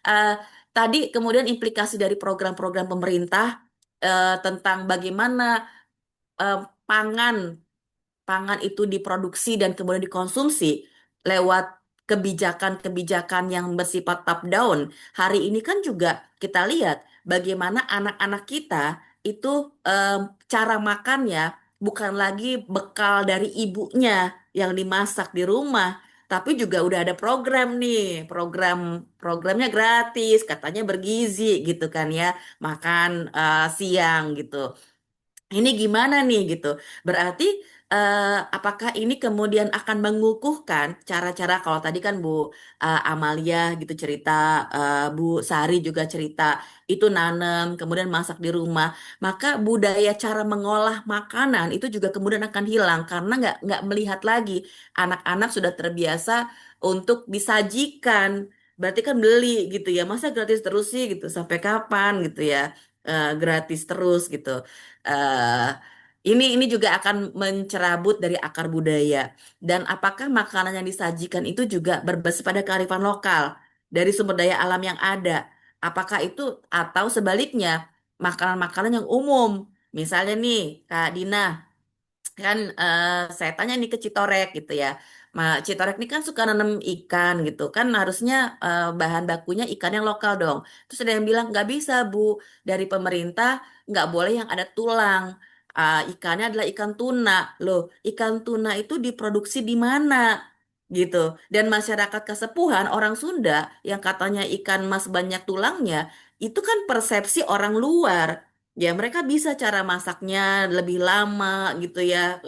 Eh, Tadi kemudian implikasi dari program-program pemerintah tentang bagaimana eh, pangan pangan itu diproduksi dan kemudian dikonsumsi lewat kebijakan-kebijakan yang bersifat top down. Hari ini kan juga kita lihat bagaimana anak-anak kita itu em, cara makannya bukan lagi bekal dari ibunya yang dimasak di rumah, tapi juga udah ada program nih, programnya gratis, katanya bergizi gitu kan ya, makan siang gitu. Ini gimana nih gitu. Berarti apakah ini kemudian akan mengukuhkan cara-cara kalau tadi kan Bu Amalia gitu cerita, Bu Sari juga cerita itu nanem kemudian masak di rumah, maka budaya cara mengolah makanan itu juga kemudian akan hilang karena nggak melihat lagi anak-anak sudah terbiasa untuk disajikan. Berarti kan beli gitu ya, masa gratis terus sih gitu, sampai kapan gitu ya. Gratis terus gitu. eh ini juga akan mencerabut dari akar budaya. Dan apakah makanan yang disajikan itu juga berbasis pada kearifan lokal dari sumber daya alam yang ada? Apakah itu atau sebaliknya makanan-makanan yang umum? Misalnya nih, Kak Dina, kan saya tanya nih ke Citorek gitu ya. Citorek ini kan suka nanam ikan gitu kan, harusnya bahan bakunya ikan yang lokal dong. Terus ada yang bilang nggak bisa Bu, dari pemerintah nggak boleh yang ada tulang. Ikannya adalah ikan tuna. Loh, ikan tuna itu diproduksi di mana? Gitu. Dan masyarakat Kasepuhan, orang Sunda yang katanya ikan mas banyak tulangnya, itu kan persepsi orang luar. Ya, mereka bisa cara masaknya lebih lama gitu ya.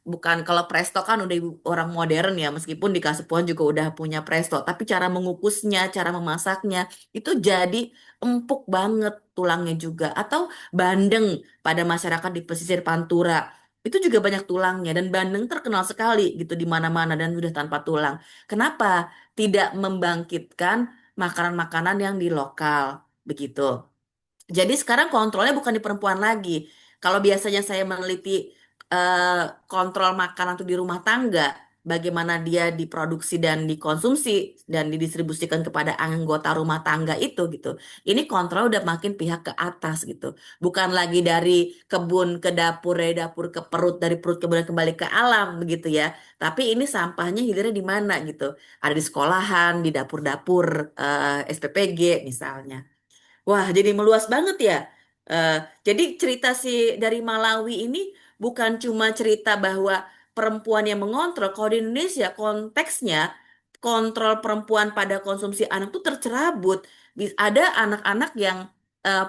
Bukan kalau presto kan udah orang modern ya, meskipun di Kasepuan juga udah punya presto. Tapi cara mengukusnya, cara memasaknya, itu jadi empuk banget tulangnya juga. Atau bandeng pada masyarakat di pesisir Pantura. Itu juga banyak tulangnya. Dan bandeng terkenal sekali gitu di mana-mana dan sudah tanpa tulang. Kenapa tidak membangkitkan makanan-makanan yang di lokal? Begitu. Jadi sekarang kontrolnya bukan di perempuan lagi. Kalau biasanya saya meneliti eh, kontrol makanan itu di rumah tangga, bagaimana dia diproduksi dan dikonsumsi dan didistribusikan kepada anggota rumah tangga itu gitu. Ini kontrol udah makin pihak ke atas gitu. Bukan lagi dari kebun ke dapur, dari dapur ke perut, dari perut kemudian kembali ke alam begitu ya. Tapi ini sampahnya hilirnya di mana gitu. Ada di sekolahan, di dapur-dapur SPPG misalnya. Wah, jadi meluas banget ya. Eh, jadi cerita si dari Malawi ini bukan cuma cerita bahwa perempuan yang mengontrol. Kalau di Indonesia konteksnya kontrol perempuan pada konsumsi anak tuh tercerabut. Ada anak-anak yang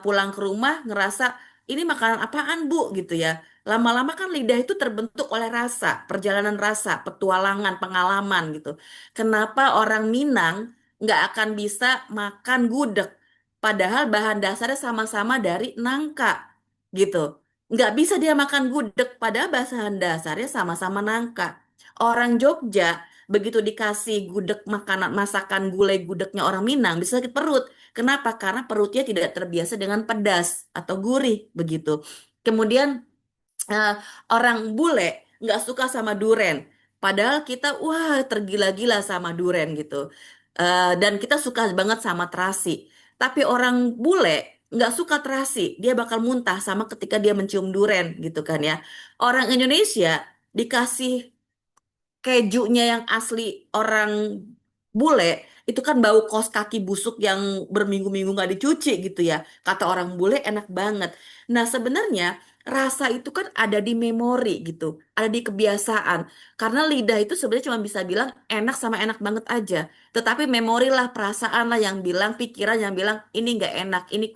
pulang ke rumah ngerasa ini makanan apaan Bu gitu ya. Lama-lama kan lidah itu terbentuk oleh rasa, perjalanan rasa, petualangan, pengalaman gitu. Kenapa orang Minang nggak akan bisa makan gudeg? Padahal bahan dasarnya sama-sama dari nangka gitu. Nggak bisa dia makan gudeg, padahal bahan dasarnya sama-sama nangka. Orang Jogja, begitu dikasih gudeg makanan masakan gulai gudegnya orang Minang, bisa sakit perut. Kenapa? Karena perutnya tidak terbiasa dengan pedas atau gurih begitu. Kemudian eh, orang bule nggak suka sama duren. Padahal kita wah tergila-gila sama duren gitu. Dan kita suka banget sama terasi. Tapi orang bule nggak suka terasi. Dia bakal muntah sama ketika dia mencium duren gitu kan ya. Orang Indonesia dikasih kejunya yang asli orang bule itu kan bau kos kaki busuk yang berminggu-minggu nggak dicuci gitu ya. Kata orang bule enak banget. Nah sebenarnya rasa itu kan ada di memori gitu, ada di kebiasaan. Karena lidah itu sebenarnya cuma bisa bilang enak sama enak banget aja. Tetapi memori lah, perasaan lah yang bilang, pikiran yang bilang ini nggak enak, ini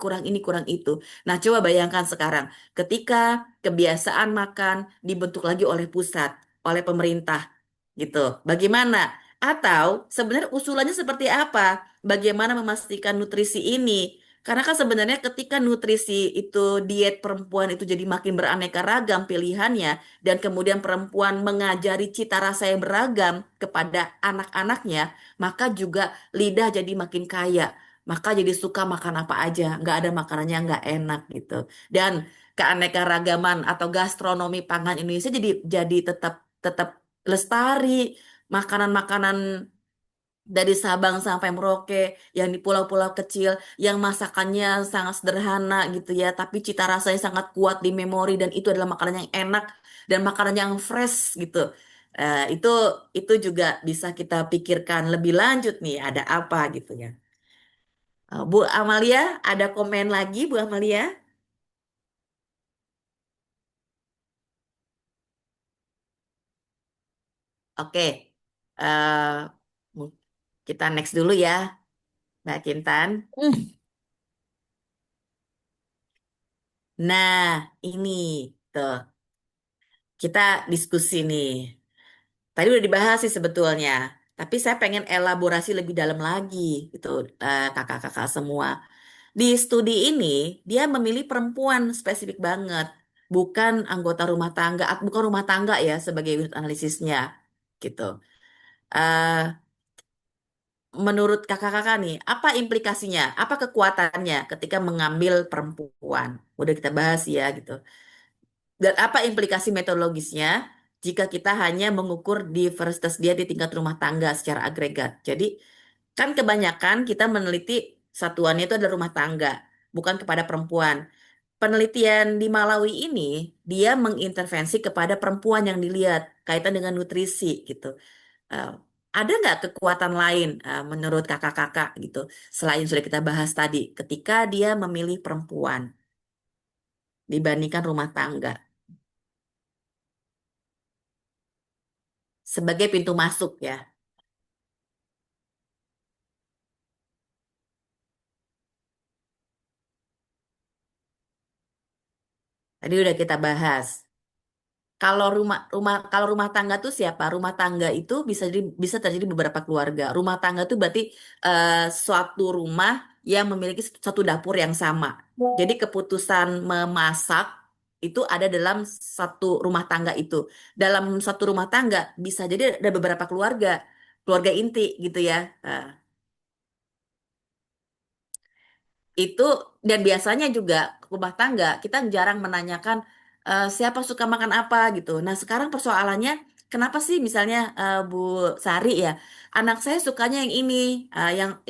kurang itu. Nah coba bayangkan sekarang, ketika kebiasaan makan dibentuk lagi oleh pusat, oleh pemerintah gitu. Bagaimana? Atau sebenarnya usulannya seperti apa? Bagaimana memastikan nutrisi ini? Karena kan sebenarnya ketika nutrisi itu diet perempuan itu jadi makin beraneka ragam pilihannya dan kemudian perempuan mengajari cita rasa yang beragam kepada anak-anaknya, maka juga lidah jadi makin kaya. Maka jadi suka makan apa aja, nggak ada makanannya nggak enak gitu. Dan keanekaragaman atau gastronomi pangan Indonesia jadi tetap tetap lestari, makanan-makanan dari Sabang sampai Merauke yang di pulau-pulau kecil yang masakannya sangat sederhana gitu ya, tapi cita rasanya sangat kuat di memori dan itu adalah makanan yang enak dan makanan yang fresh gitu. Eh, itu itu juga bisa kita pikirkan lebih lanjut nih ada apa gitu ya. Bu Amalia, ada komen lagi Bu Amalia? Oke. Eh, kita next dulu ya, Mbak Kintan. Hmm, Nah, ini tuh kita diskusi nih. Tadi udah dibahas sih sebetulnya, tapi saya pengen elaborasi lebih dalam lagi gitu, kakak-kakak semua. Di studi ini dia memilih perempuan spesifik banget, bukan anggota rumah tangga, bukan rumah tangga ya sebagai unit analisisnya gitu. Eh, Menurut kakak-kakak nih, apa implikasinya, apa kekuatannya ketika mengambil perempuan? Udah kita bahas ya gitu. Dan apa implikasi metodologisnya jika kita hanya mengukur diversitas dia di tingkat rumah tangga secara agregat. Jadi, kan kebanyakan kita meneliti satuannya itu adalah rumah tangga, bukan kepada perempuan. Penelitian di Malawi ini, dia mengintervensi kepada perempuan yang dilihat, kaitan dengan nutrisi gitu. Eh, ada nggak kekuatan lain menurut kakak-kakak gitu, selain sudah kita bahas tadi, ketika dia memilih perempuan dibandingkan rumah tangga? Sebagai pintu masuk ya. Tadi udah kita bahas. Kalau rumah tangga tuh siapa? Rumah tangga itu bisa terjadi beberapa keluarga. Rumah tangga tuh berarti eh, suatu rumah yang memiliki satu dapur yang sama. Jadi keputusan memasak itu ada dalam satu rumah tangga itu. Dalam satu rumah tangga bisa jadi ada beberapa keluarga, keluarga inti gitu ya. Itu dan biasanya juga rumah tangga kita jarang menanyakan siapa suka makan apa gitu. Nah, sekarang persoalannya kenapa sih misalnya Bu Sari ya, anak saya sukanya yang ini,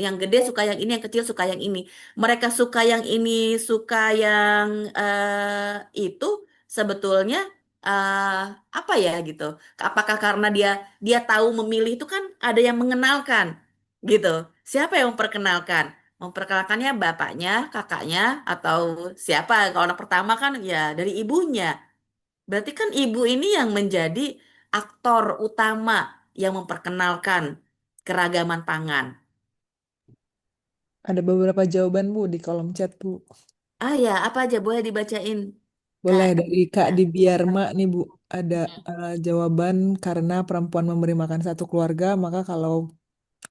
yang gede suka yang ini, yang kecil suka yang ini. Mereka suka yang ini, suka yang itu sebetulnya eh, apa ya gitu. Apakah karena dia dia tahu memilih itu kan ada yang mengenalkan gitu. Siapa yang memperkenalkan? Memperkenalkannya bapaknya, kakaknya, atau siapa? Kalau anak pertama kan ya dari ibunya. Berarti kan ibu ini yang menjadi aktor utama yang memperkenalkan keragaman pangan. Ada beberapa jawaban Bu di kolom chat Bu. Ah ya, apa aja boleh dibacain, Boleh Kak? dari Kak Ya. Dibiarma nih Bu. Ada Mm-mm. jawaban karena perempuan memberi makan satu keluarga, maka kalau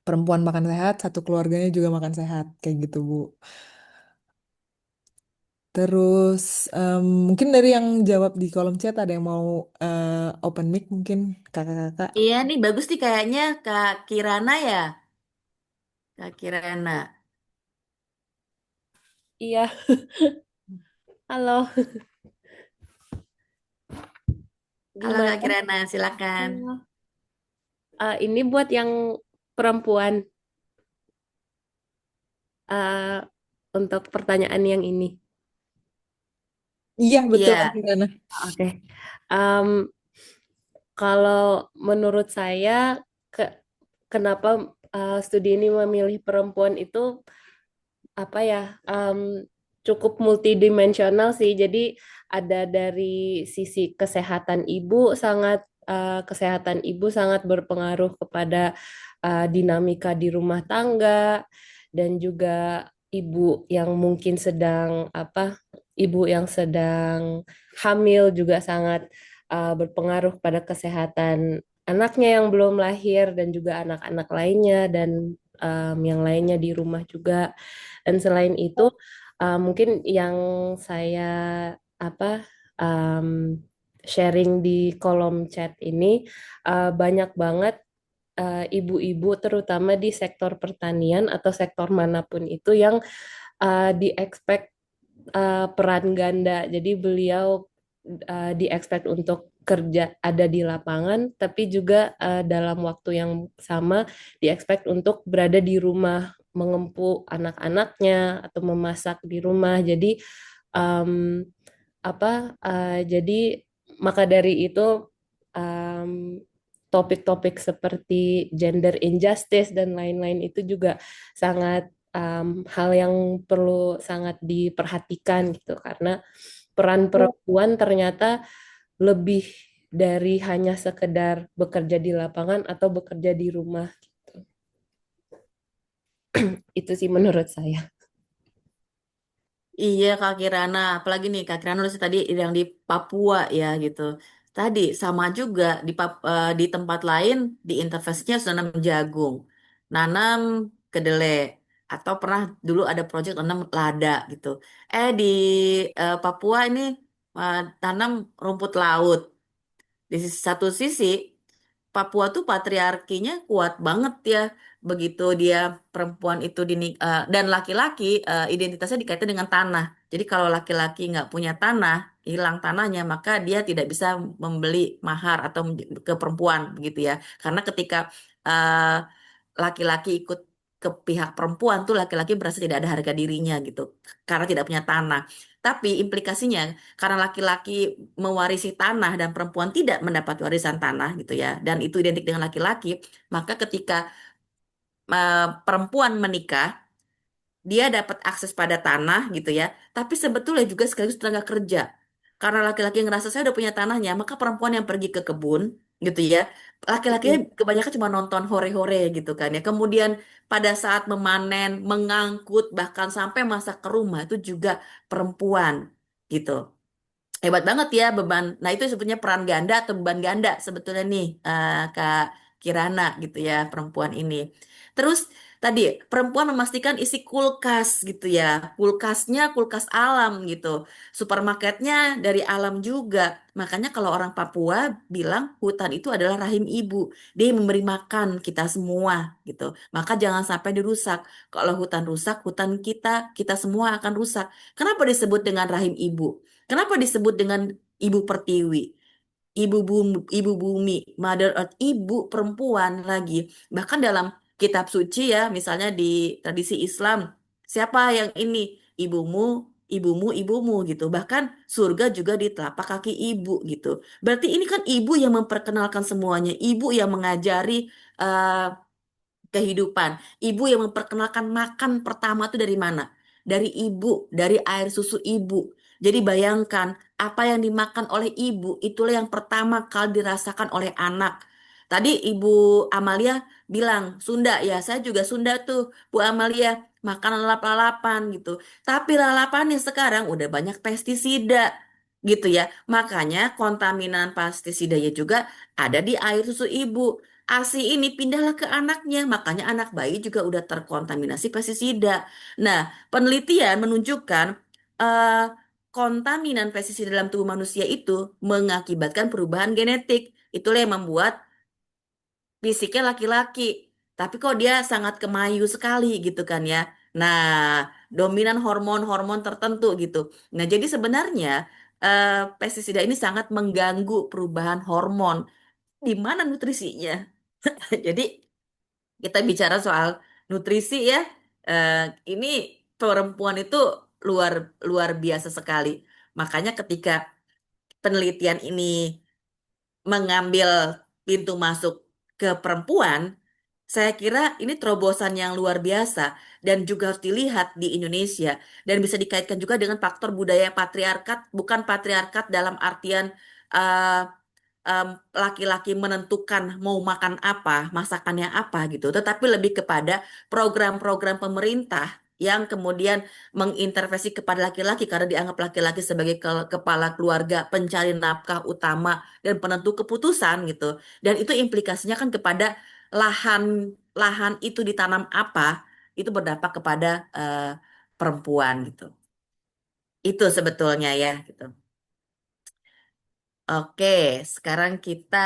perempuan makan sehat, satu keluarganya juga makan sehat. Kayak gitu Bu. Terus mungkin dari yang jawab di kolom chat ada yang mau open mic mungkin kakak-kakak. Iya nih bagus nih kayaknya Kak Kirana ya. Kak Kirana. Iya, halo. Halo Kak Gimana? Kirana, silakan. Halo. Ini buat yang perempuan eh, untuk pertanyaan yang ini. Iya betul Kak Iya. Kirana. Oke. Em, Kalau menurut saya, kenapa studi ini memilih perempuan itu apa ya, cukup multidimensional sih. Jadi ada dari sisi kesehatan ibu sangat berpengaruh kepada dinamika di rumah tangga, dan juga ibu yang mungkin sedang ibu yang sedang hamil juga sangat berpengaruh pada kesehatan anaknya yang belum lahir, dan juga anak-anak lainnya, dan yang lainnya di rumah juga. Dan selain itu, mungkin yang saya apa um, sharing di kolom chat ini, banyak banget ibu-ibu terutama di sektor pertanian atau sektor manapun itu yang di-expect peran ganda. Jadi beliau di-expect untuk kerja ada di lapangan, tapi juga dalam waktu yang sama di-expect untuk berada di rumah, mengempu anak-anaknya atau memasak di rumah. Jadi um, jadi maka dari itu, um, topik-topik seperti gender injustice dan lain-lain itu juga sangat hal yang perlu sangat diperhatikan gitu, karena peran perempuan ternyata lebih dari hanya sekedar bekerja di lapangan atau bekerja di rumah gitu. Itu sih menurut saya. Iya Kak Kirana, apalagi nih Kak Kirana nulis tadi yang di Papua ya gitu. Tadi sama juga di tempat lain di interface-nya sudah nanam jagung, nanam kedelai, atau pernah dulu ada proyek nanam lada gitu. Di Papua ini tanam rumput laut. Di satu sisi Papua tuh patriarkinya kuat banget ya. Begitu dia perempuan itu dan laki-laki identitasnya dikaitkan dengan tanah. Jadi kalau laki-laki nggak punya tanah, hilang tanahnya, maka dia tidak bisa membeli mahar atau ke perempuan begitu ya. Karena ketika eh, laki-laki ikut ke pihak perempuan tuh laki-laki merasa tidak ada harga dirinya gitu karena tidak punya tanah. Tapi implikasinya karena laki-laki mewarisi tanah dan perempuan tidak mendapat warisan tanah gitu ya, dan itu identik dengan laki-laki, maka ketika perempuan menikah, dia dapat akses pada tanah gitu ya, tapi sebetulnya juga sekaligus tenaga kerja. Karena laki-laki ngerasa saya udah punya tanahnya, maka perempuan yang pergi ke kebun gitu ya, laki-lakinya Mm-mm. kebanyakan cuma nonton hore-hore gitu kan ya. Kemudian pada saat memanen, mengangkut, bahkan sampai masak ke rumah itu juga perempuan gitu. Hebat banget ya beban. Nah, itu sebetulnya peran ganda atau beban ganda sebetulnya nih, Kak Kirana gitu ya, perempuan ini. Terus tadi perempuan memastikan isi kulkas gitu ya. Kulkasnya kulkas alam gitu. Supermarketnya dari alam juga. Makanya kalau orang Papua bilang hutan itu adalah rahim ibu. Dia memberi makan kita semua gitu. Maka jangan sampai dirusak. Kalau hutan rusak, hutan kita semua akan rusak. Kenapa disebut dengan rahim ibu? Kenapa disebut dengan ibu pertiwi, ibu bumi, Mother Earth, ibu perempuan lagi. Bahkan dalam kitab suci ya, misalnya di tradisi Islam, siapa yang ini? Ibumu, ibumu, ibumu gitu. Bahkan surga juga di telapak kaki ibu gitu. Berarti ini kan ibu yang memperkenalkan semuanya, ibu yang mengajari eh, kehidupan. Ibu yang memperkenalkan makan pertama itu dari mana? Dari ibu, dari air susu ibu. Jadi bayangkan apa yang dimakan oleh ibu itulah yang pertama kali dirasakan oleh anak. Tadi Ibu Amalia bilang Sunda, ya saya juga Sunda tuh Bu Amalia, makan lalap-lalapan gitu. Tapi lalapannya sekarang udah banyak pestisida gitu ya. Makanya kontaminan pestisidanya juga ada di air susu ibu. ASI ini pindahlah ke anaknya, makanya anak bayi juga udah terkontaminasi pestisida. Nah, penelitian menunjukkan eh, kontaminan pestisida dalam tubuh manusia itu mengakibatkan perubahan genetik. Itulah yang membuat fisiknya laki-laki, tapi kok dia sangat kemayu sekali gitu kan ya. Nah, dominan hormon-hormon tertentu gitu. Nah, jadi sebenarnya pestisida ini sangat mengganggu perubahan hormon. Di mana nutrisinya? Jadi kita bicara soal nutrisi ya. eh, ini perempuan itu luar luar biasa sekali. Makanya ketika penelitian ini mengambil pintu masuk ke perempuan, saya kira ini terobosan yang luar biasa dan juga harus dilihat di Indonesia dan bisa dikaitkan juga dengan faktor budaya patriarkat, bukan patriarkat dalam artian eh, em, laki-laki menentukan mau makan apa, masakannya apa gitu, tetapi lebih kepada program-program pemerintah yang kemudian mengintervensi kepada laki-laki karena dianggap laki-laki sebagai kepala keluarga, pencari nafkah utama dan penentu keputusan gitu. Dan itu implikasinya kan kepada lahan lahan itu ditanam apa, itu berdampak kepada perempuan gitu. Itu sebetulnya ya gitu. Oke, sekarang kita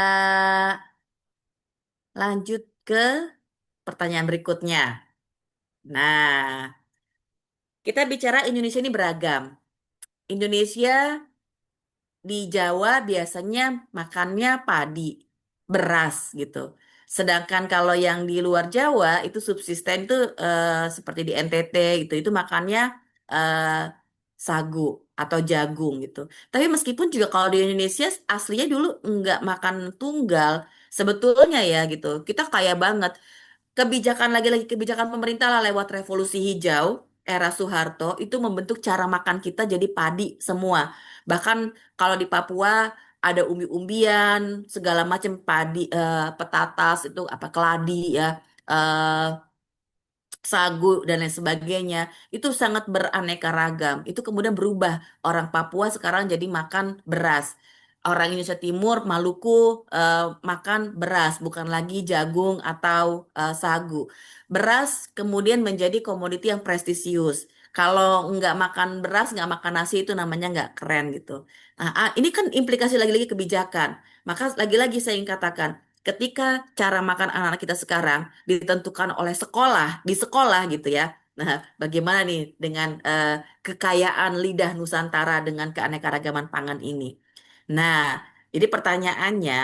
lanjut ke pertanyaan berikutnya. Nah, kita bicara Indonesia ini beragam. Indonesia di Jawa biasanya makannya padi, beras gitu. Sedangkan kalau yang di luar Jawa itu subsisten tuh seperti di NTT gitu, itu makannya eh, sagu atau jagung gitu. Tapi meskipun juga kalau di Indonesia aslinya dulu nggak makan tunggal, sebetulnya ya gitu. Kita kaya banget kebijakan lagi-lagi kebijakan pemerintah lah lewat revolusi hijau era Soeharto itu membentuk cara makan kita jadi padi semua. Bahkan kalau di Papua ada umbi-umbian, segala macam padi, petatas itu apa keladi ya, eh, sagu dan lain sebagainya itu sangat beraneka ragam. Itu kemudian berubah. Orang Papua sekarang jadi makan beras. Orang Indonesia Timur, Maluku makan beras, bukan lagi jagung atau sagu. Beras kemudian menjadi komoditi yang prestisius. Kalau nggak makan beras, nggak makan nasi itu namanya nggak keren gitu. Nah, ini kan implikasi lagi-lagi kebijakan. Maka lagi-lagi saya ingin katakan, ketika cara makan anak-anak kita sekarang ditentukan oleh sekolah, di sekolah gitu ya. Nah, bagaimana nih dengan kekayaan lidah Nusantara dengan keanekaragaman pangan ini? Nah, jadi pertanyaannya,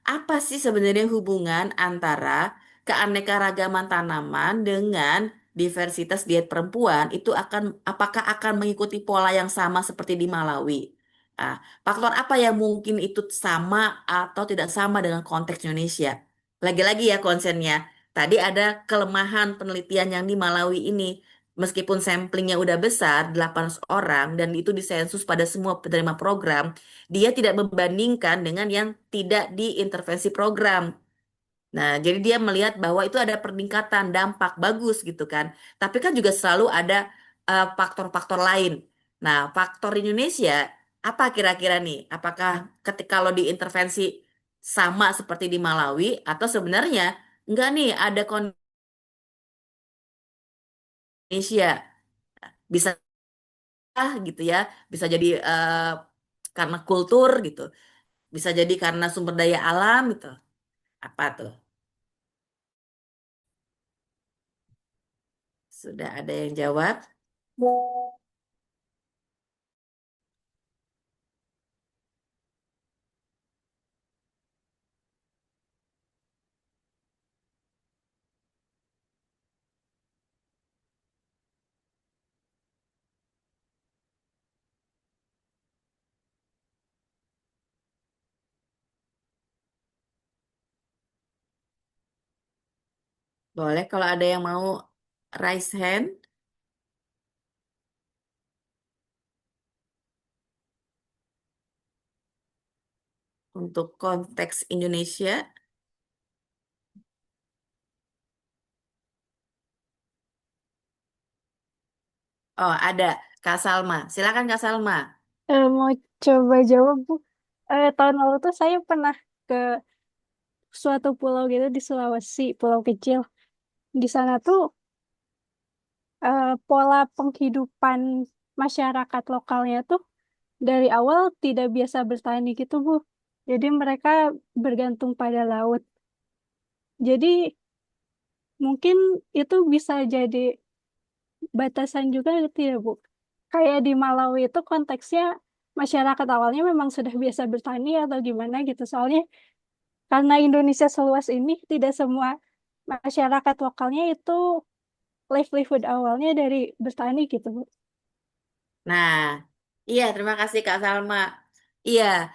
apa sih sebenarnya hubungan antara keanekaragaman tanaman dengan diversitas diet perempuan itu apakah akan mengikuti pola yang sama seperti di Malawi? Ah, faktor apa yang mungkin itu sama atau tidak sama dengan konteks Indonesia? Lagi-lagi ya konsennya. Tadi ada kelemahan penelitian yang di Malawi ini. Meskipun samplingnya udah besar, 800 orang, dan itu disensus pada semua penerima program, dia tidak membandingkan dengan yang tidak diintervensi program. Nah, jadi dia melihat bahwa itu ada peningkatan dampak bagus gitu kan. Tapi kan juga selalu ada faktor-faktor lain. Nah, faktor Indonesia apa kira-kira nih? Apakah ketika kalau diintervensi sama seperti di Malawi atau sebenarnya enggak nih ada kondisi Indonesia bisa gitu ya, bisa jadi karena kultur gitu, bisa jadi karena sumber daya alam gitu. Apa tuh? Sudah ada yang jawab? Boleh kalau ada yang mau raise hand untuk konteks Indonesia. Oh, ada Kak Salma. Silakan Kak Salma. Mau coba jawab, Bu. Tahun lalu tuh saya pernah ke suatu pulau gitu di Sulawesi, pulau kecil. Di sana tuh pola penghidupan masyarakat lokalnya tuh dari awal tidak biasa bertani gitu, Bu. Jadi mereka bergantung pada laut. Jadi mungkin itu bisa jadi batasan juga gitu ya, Bu. Kayak di Malawi itu konteksnya masyarakat awalnya memang sudah biasa bertani atau gimana gitu. Soalnya karena Indonesia seluas ini, tidak semua masyarakat lokalnya itu livelihood awalnya dari bertani gitu, Bu. Nah, iya terima kasih Kak Salma. Iya,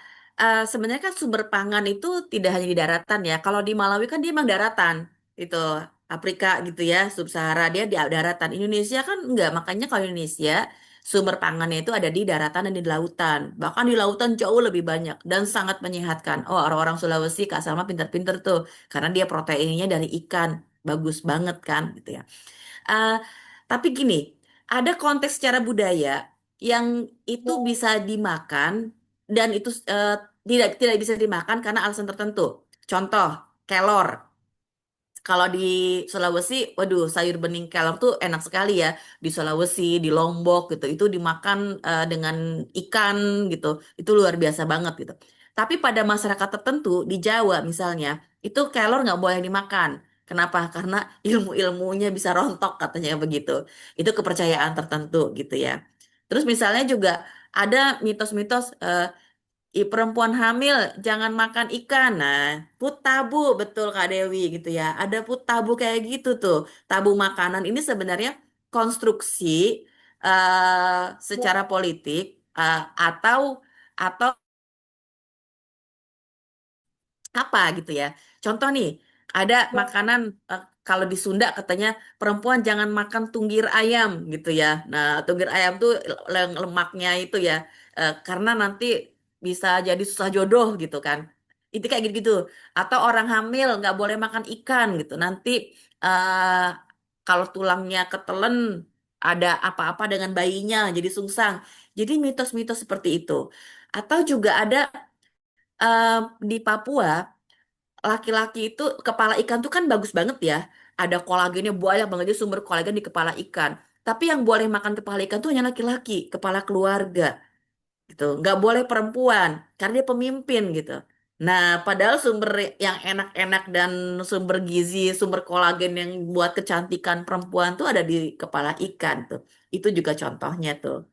sebenarnya kan sumber pangan itu tidak hanya di daratan ya. Kalau di Malawi kan dia emang daratan, itu Afrika gitu ya, sub-Sahara dia di daratan. Indonesia kan enggak, makanya kalau Indonesia sumber pangannya itu ada di daratan dan di lautan. Bahkan di lautan jauh lebih banyak dan sangat menyehatkan. Oh, orang-orang Sulawesi Kak Salma pinter-pinter tuh, karena dia proteinnya dari ikan, bagus banget kan gitu ya. Eh, tapi gini, ada konteks secara budaya yang itu bisa dimakan dan itu tidak bisa dimakan karena alasan tertentu. Contoh, kelor. Kalau di Sulawesi, waduh, sayur bening kelor tuh enak sekali ya. Di Sulawesi, di Lombok gitu, itu dimakan dengan ikan gitu. Itu luar biasa banget gitu. Tapi pada masyarakat tertentu di Jawa misalnya, itu kelor nggak boleh dimakan. Kenapa? Karena ilmu-ilmunya bisa rontok katanya begitu. Itu kepercayaan tertentu gitu ya. Terus misalnya juga ada mitos-mitos perempuan hamil jangan makan ikan. Nah, put tabu betul Kak Dewi gitu ya. Ada put tabu kayak gitu tuh. Tabu makanan ini sebenarnya konstruksi secara politik atau apa gitu ya. Contoh nih, ada makanan kalau di Sunda katanya perempuan jangan makan tunggir ayam gitu ya. Nah, tunggir ayam tuh lemaknya itu ya karena nanti bisa jadi susah jodoh gitu kan. Itu kayak gitu-gitu. Atau orang hamil nggak boleh makan ikan gitu. Nanti eh, kalau tulangnya ketelen ada apa-apa dengan bayinya jadi sungsang. Jadi mitos-mitos seperti itu. Atau juga ada eh, di Papua laki-laki itu kepala ikan tuh kan bagus banget ya. Ada kolagennya banyak banget jadi sumber kolagen di kepala ikan. Tapi yang boleh makan kepala ikan tuh hanya laki-laki, kepala keluarga gitu. Nggak boleh perempuan karena dia pemimpin gitu. Nah, padahal sumber yang enak-enak dan sumber gizi, sumber kolagen yang buat kecantikan perempuan tuh ada di kepala ikan tuh. Itu juga contohnya tuh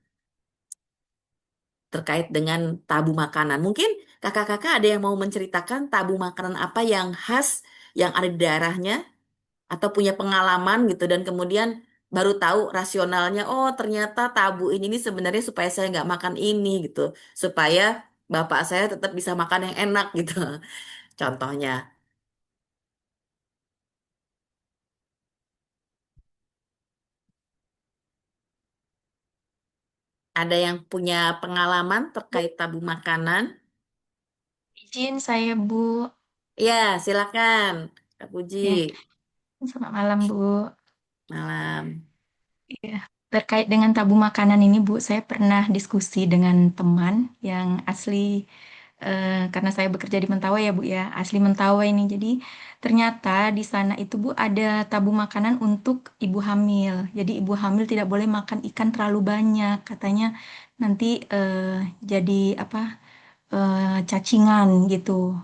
terkait dengan tabu makanan. Mungkin kakak-kakak ada yang mau menceritakan tabu makanan apa yang khas yang ada di daerahnya atau punya pengalaman gitu dan kemudian baru tahu rasionalnya, oh ternyata tabu ini sebenarnya supaya saya nggak makan ini gitu, supaya bapak saya tetap bisa makan yang enak gitu. Contohnya, ada yang punya pengalaman Bu, terkait tabu makanan? Izin saya, Bu. Ya, silakan, Kak Puji. Ya, selamat malam, Bu. Malam. Ya, terkait dengan tabu makanan ini, Bu, saya pernah diskusi dengan teman yang asli, karena saya bekerja di Mentawai ya, Bu ya, asli Mentawai ini. Jadi ternyata di sana itu, Bu, ada tabu makanan untuk ibu hamil. Jadi ibu hamil tidak boleh makan ikan terlalu banyak, katanya nanti jadi apa? Cacingan gitu.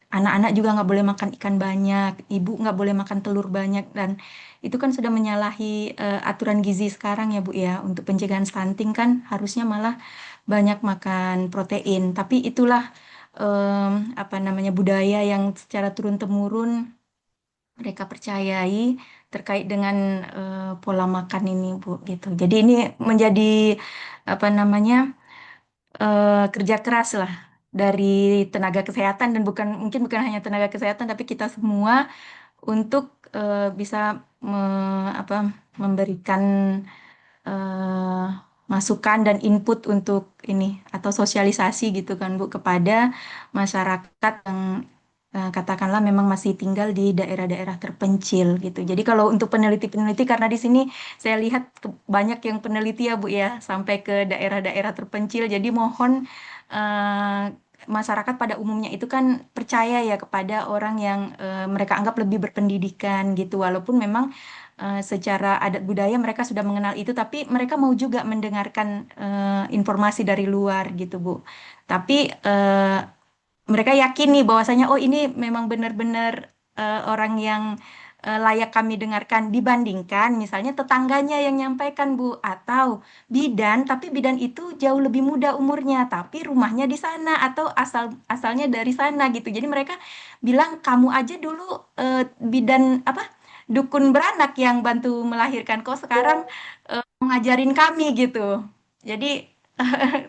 Anak-anak juga nggak boleh makan ikan banyak, ibu nggak boleh makan telur banyak, dan itu kan sudah menyalahi aturan gizi sekarang ya Bu ya. Untuk pencegahan stunting kan harusnya malah banyak makan protein. Tapi itulah apa namanya budaya yang secara turun-temurun mereka percayai terkait dengan pola makan ini Bu gitu. Jadi ini menjadi apa namanya kerja keras lah dari tenaga kesehatan dan bukan mungkin bukan hanya tenaga kesehatan tapi kita semua untuk bisa memberikan eh, masukan dan input untuk ini atau sosialisasi gitu kan Bu kepada masyarakat yang katakanlah memang masih tinggal di daerah-daerah terpencil gitu. Jadi kalau untuk peneliti-peneliti karena di sini saya lihat banyak yang peneliti ya Bu ya sampai ke daerah-daerah terpencil. Jadi mohon eh, masyarakat pada umumnya itu kan percaya ya kepada orang yang mereka anggap lebih berpendidikan gitu. Walaupun memang secara adat budaya mereka sudah mengenal itu, tapi mereka mau juga mendengarkan informasi dari luar gitu, Bu. Tapi mereka yakin nih bahwasanya oh ini memang benar-benar orang yang layak kami dengarkan dibandingkan misalnya tetangganya yang nyampaikan Bu atau bidan tapi bidan itu jauh lebih muda umurnya tapi rumahnya di sana atau asalnya dari sana gitu. Jadi mereka bilang kamu aja dulu bidan apa dukun beranak yang bantu melahirkan kok sekarang ngajarin kami gitu. Jadi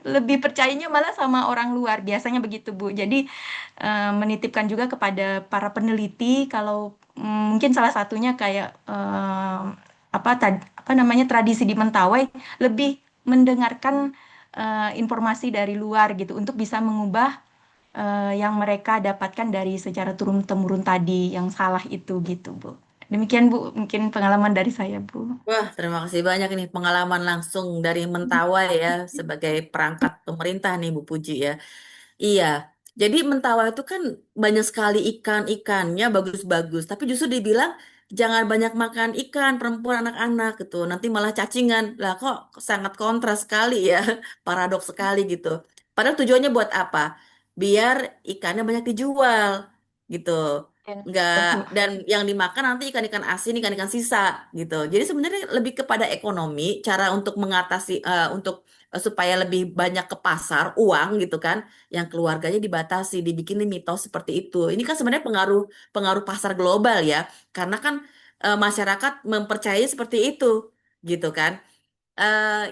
lebih percayanya malah sama orang luar biasanya begitu Bu. Jadi menitipkan juga kepada para peneliti kalau mungkin salah satunya kayak apa namanya tradisi di Mentawai lebih mendengarkan informasi dari luar gitu untuk bisa mengubah yang mereka dapatkan dari secara turun temurun tadi yang salah itu gitu Bu. Demikian Bu, mungkin pengalaman dari saya Bu. Wah, terima kasih banyak ini pengalaman langsung dari Mentawai ya sebagai perangkat pemerintah nih Bu Puji ya. Iya, jadi Mentawai itu kan banyak sekali ikan-ikannya bagus-bagus, tapi justru dibilang jangan banyak makan ikan perempuan anak-anak gitu, nanti malah cacingan. Lah kok sangat kontras sekali ya, paradoks sekali gitu. Padahal tujuannya buat apa? Biar ikannya banyak dijual gitu. Dan, Nggak, Bu. dan yang dimakan nanti ikan-ikan asin, ikan-ikan sisa gitu. Jadi sebenarnya lebih kepada ekonomi, cara untuk mengatasi untuk supaya lebih banyak ke pasar uang gitu kan yang keluarganya dibatasi, dibikin mitos seperti itu. Ini kan sebenarnya pengaruh pengaruh pasar global ya, karena kan masyarakat mempercayai seperti itu, gitu kan?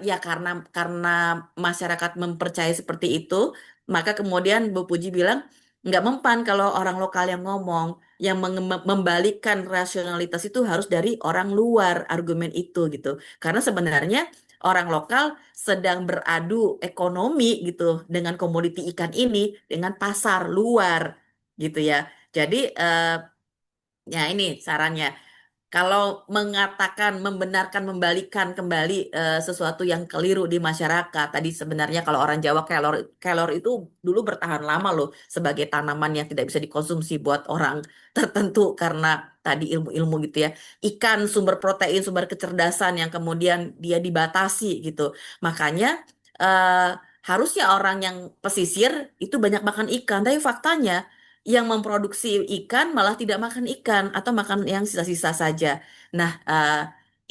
Ya karena masyarakat mempercayai seperti itu, maka kemudian Bu Puji bilang nggak mempan kalau orang lokal yang ngomong, yang membalikkan rasionalitas itu harus dari orang luar argumen itu gitu. Karena sebenarnya orang lokal sedang beradu ekonomi gitu dengan komoditi ikan ini dengan pasar luar gitu ya. Jadi ya ini sarannya. Kalau mengatakan, membenarkan, membalikan kembali sesuatu yang keliru di masyarakat, tadi sebenarnya kalau orang Jawa kelor, kelor itu dulu bertahan lama loh sebagai tanaman yang tidak bisa dikonsumsi buat orang tertentu karena tadi ilmu-ilmu gitu ya. Ikan sumber protein, sumber kecerdasan yang kemudian dia dibatasi gitu. Makanya eh, harusnya orang yang pesisir itu banyak makan ikan, tapi faktanya yang memproduksi ikan malah tidak makan ikan atau makan yang sisa-sisa saja. Nah,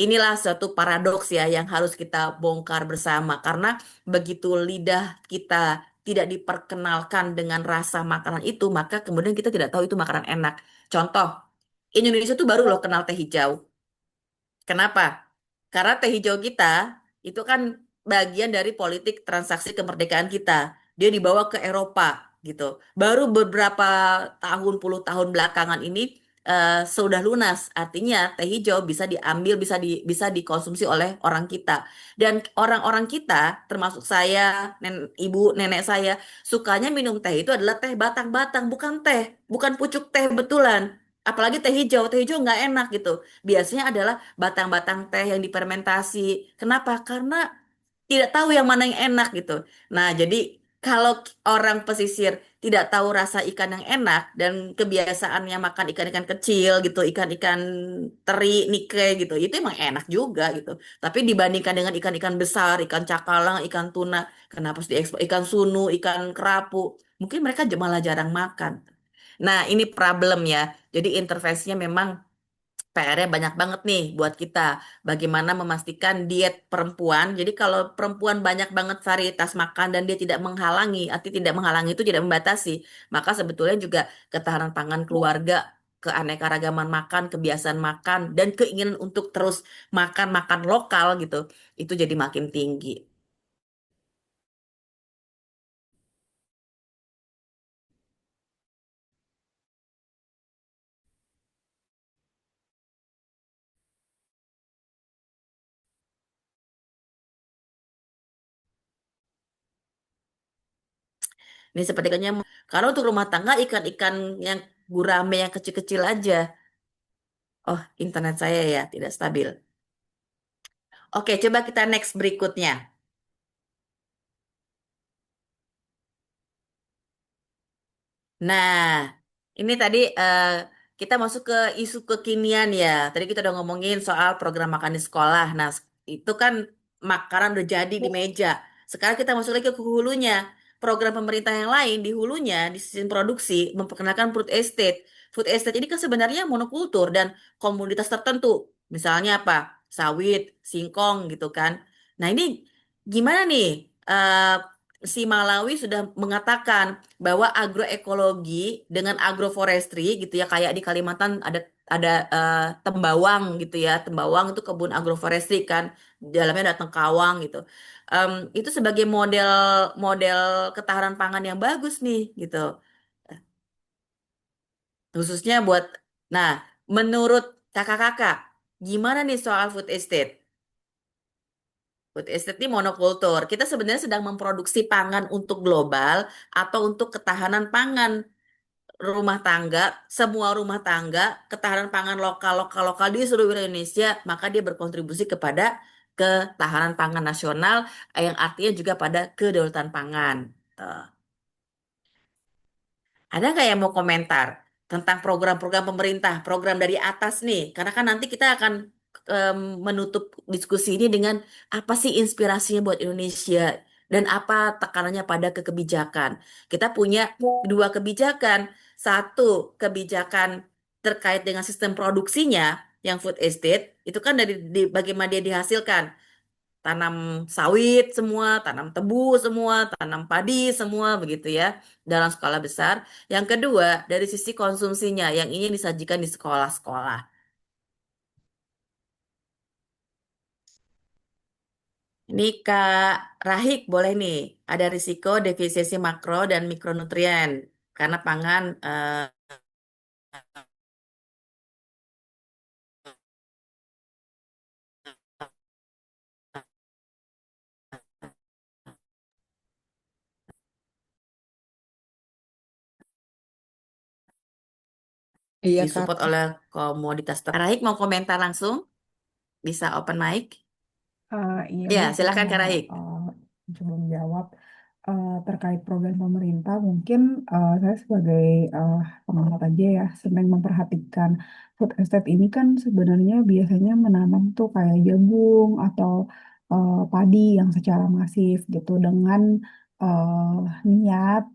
inilah suatu paradoks ya yang harus kita bongkar bersama karena begitu lidah kita tidak diperkenalkan dengan rasa makanan itu, maka kemudian kita tidak tahu itu makanan enak. Contoh, Indonesia tuh baru loh kenal teh hijau. Kenapa? Karena teh hijau kita itu kan bagian dari politik transaksi kemerdekaan kita. Dia dibawa ke Eropa gitu. Baru beberapa tahun, puluh tahun belakangan ini sudah lunas. Artinya teh hijau bisa diambil, bisa dikonsumsi oleh orang kita. Dan orang-orang kita, termasuk saya, ibu, nenek saya, sukanya minum teh itu adalah teh batang-batang, bukan teh, bukan pucuk teh betulan. Apalagi teh hijau nggak enak gitu. Biasanya adalah batang-batang teh yang difermentasi. Kenapa? Karena tidak tahu yang mana yang enak gitu. Nah, jadi kalau orang pesisir tidak tahu rasa ikan yang enak dan kebiasaannya makan ikan-ikan kecil gitu, ikan-ikan teri, nike gitu, itu emang enak juga gitu. Tapi dibandingkan dengan ikan-ikan besar, ikan cakalang, ikan tuna, kenapa harus diekspor ikan sunu, ikan kerapu, mungkin mereka malah jarang makan. Nah, ini problem ya. Jadi intervensinya memang PR-nya banyak banget nih buat kita. Bagaimana memastikan diet perempuan. Jadi kalau perempuan banyak banget varietas makan dan dia tidak menghalangi, arti tidak menghalangi itu tidak membatasi, maka sebetulnya juga ketahanan pangan keluarga, keanekaragaman makan, kebiasaan makan, dan keinginan untuk terus makan-makan lokal gitu, itu jadi makin tinggi. Ini seperti ikannya. Kalau untuk rumah tangga ikan-ikan yang gurame yang kecil-kecil aja. Oh, internet saya ya tidak stabil. Oke, coba kita next berikutnya. Nah, ini tadi kita masuk ke isu kekinian ya. Tadi kita udah ngomongin soal program makan di sekolah. Nah, itu kan makanan udah jadi di meja. Sekarang kita masuk lagi ke hulunya. Program pemerintah yang lain di hulunya, di sisi produksi, memperkenalkan food estate. Food estate ini kan sebenarnya monokultur dan komoditas tertentu. Misalnya apa? Sawit, singkong gitu kan. Nah, ini gimana nih? Si Malawi sudah mengatakan bahwa agroekologi dengan agroforestry gitu ya kayak di Kalimantan ada Tembawang gitu ya. Tembawang itu kebun agroforestry kan, di dalamnya ada tengkawang gitu. Itu sebagai model model ketahanan pangan yang bagus nih gitu, khususnya buat. Nah, menurut kakak-kakak gimana nih soal food estate? Food estate ini monokultur. Kita sebenarnya sedang memproduksi pangan untuk global atau untuk ketahanan pangan rumah tangga, semua rumah tangga, ketahanan pangan lokal di seluruh Indonesia, maka dia berkontribusi kepada ketahanan pangan nasional, yang artinya juga pada kedaulatan pangan. Tuh. Ada nggak yang mau komentar tentang program-program pemerintah, program dari atas nih? Karena kan nanti kita akan em, menutup diskusi ini dengan apa sih inspirasinya buat Indonesia dan apa tekanannya pada kebijakan. Kita punya dua kebijakan. Satu, kebijakan terkait dengan sistem produksinya yang food estate, itu kan bagaimana dia dihasilkan tanam sawit semua, tanam tebu semua, tanam padi semua begitu ya dalam skala besar. Yang kedua, dari sisi konsumsinya yang ingin disajikan di sekolah-sekolah. Ini Kak Rahik boleh nih, ada risiko defisiensi makro dan mikronutrien karena pangan Iya, Kak. disupport oleh komoditas. Kak Rahik mau komentar langsung? Bisa open mic? Iya Ya, Bu, saya silakan Kak mau Rahik. coba menjawab terkait program pemerintah. Mungkin saya sebagai pengamat aja ya, sedang memperhatikan food estate ini kan sebenarnya biasanya menanam tuh kayak jagung atau padi yang secara masif gitu dengan niat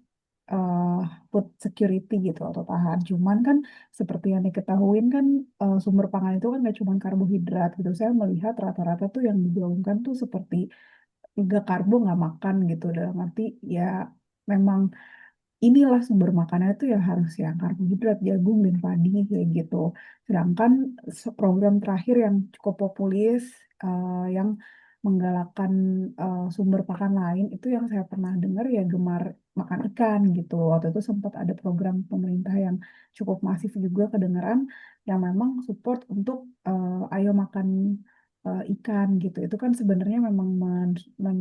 eh, food security gitu atau tahan. Cuman kan seperti yang diketahui kan sumber pangan itu kan gak cuma karbohidrat gitu. Saya melihat rata-rata tuh yang digaungkan tuh seperti gak karbo nggak makan gitu. Dalam arti ya memang inilah sumber makanan itu ya harus yang karbohidrat, jagung dan padi kayak gitu. Sedangkan program terakhir yang cukup populis yang menggalakkan sumber pakan lain itu yang saya pernah dengar ya gemar makan ikan gitu. Waktu itu sempat ada program pemerintah yang cukup masif juga kedengaran yang memang support untuk ayo makan ikan gitu. Itu kan sebenarnya memang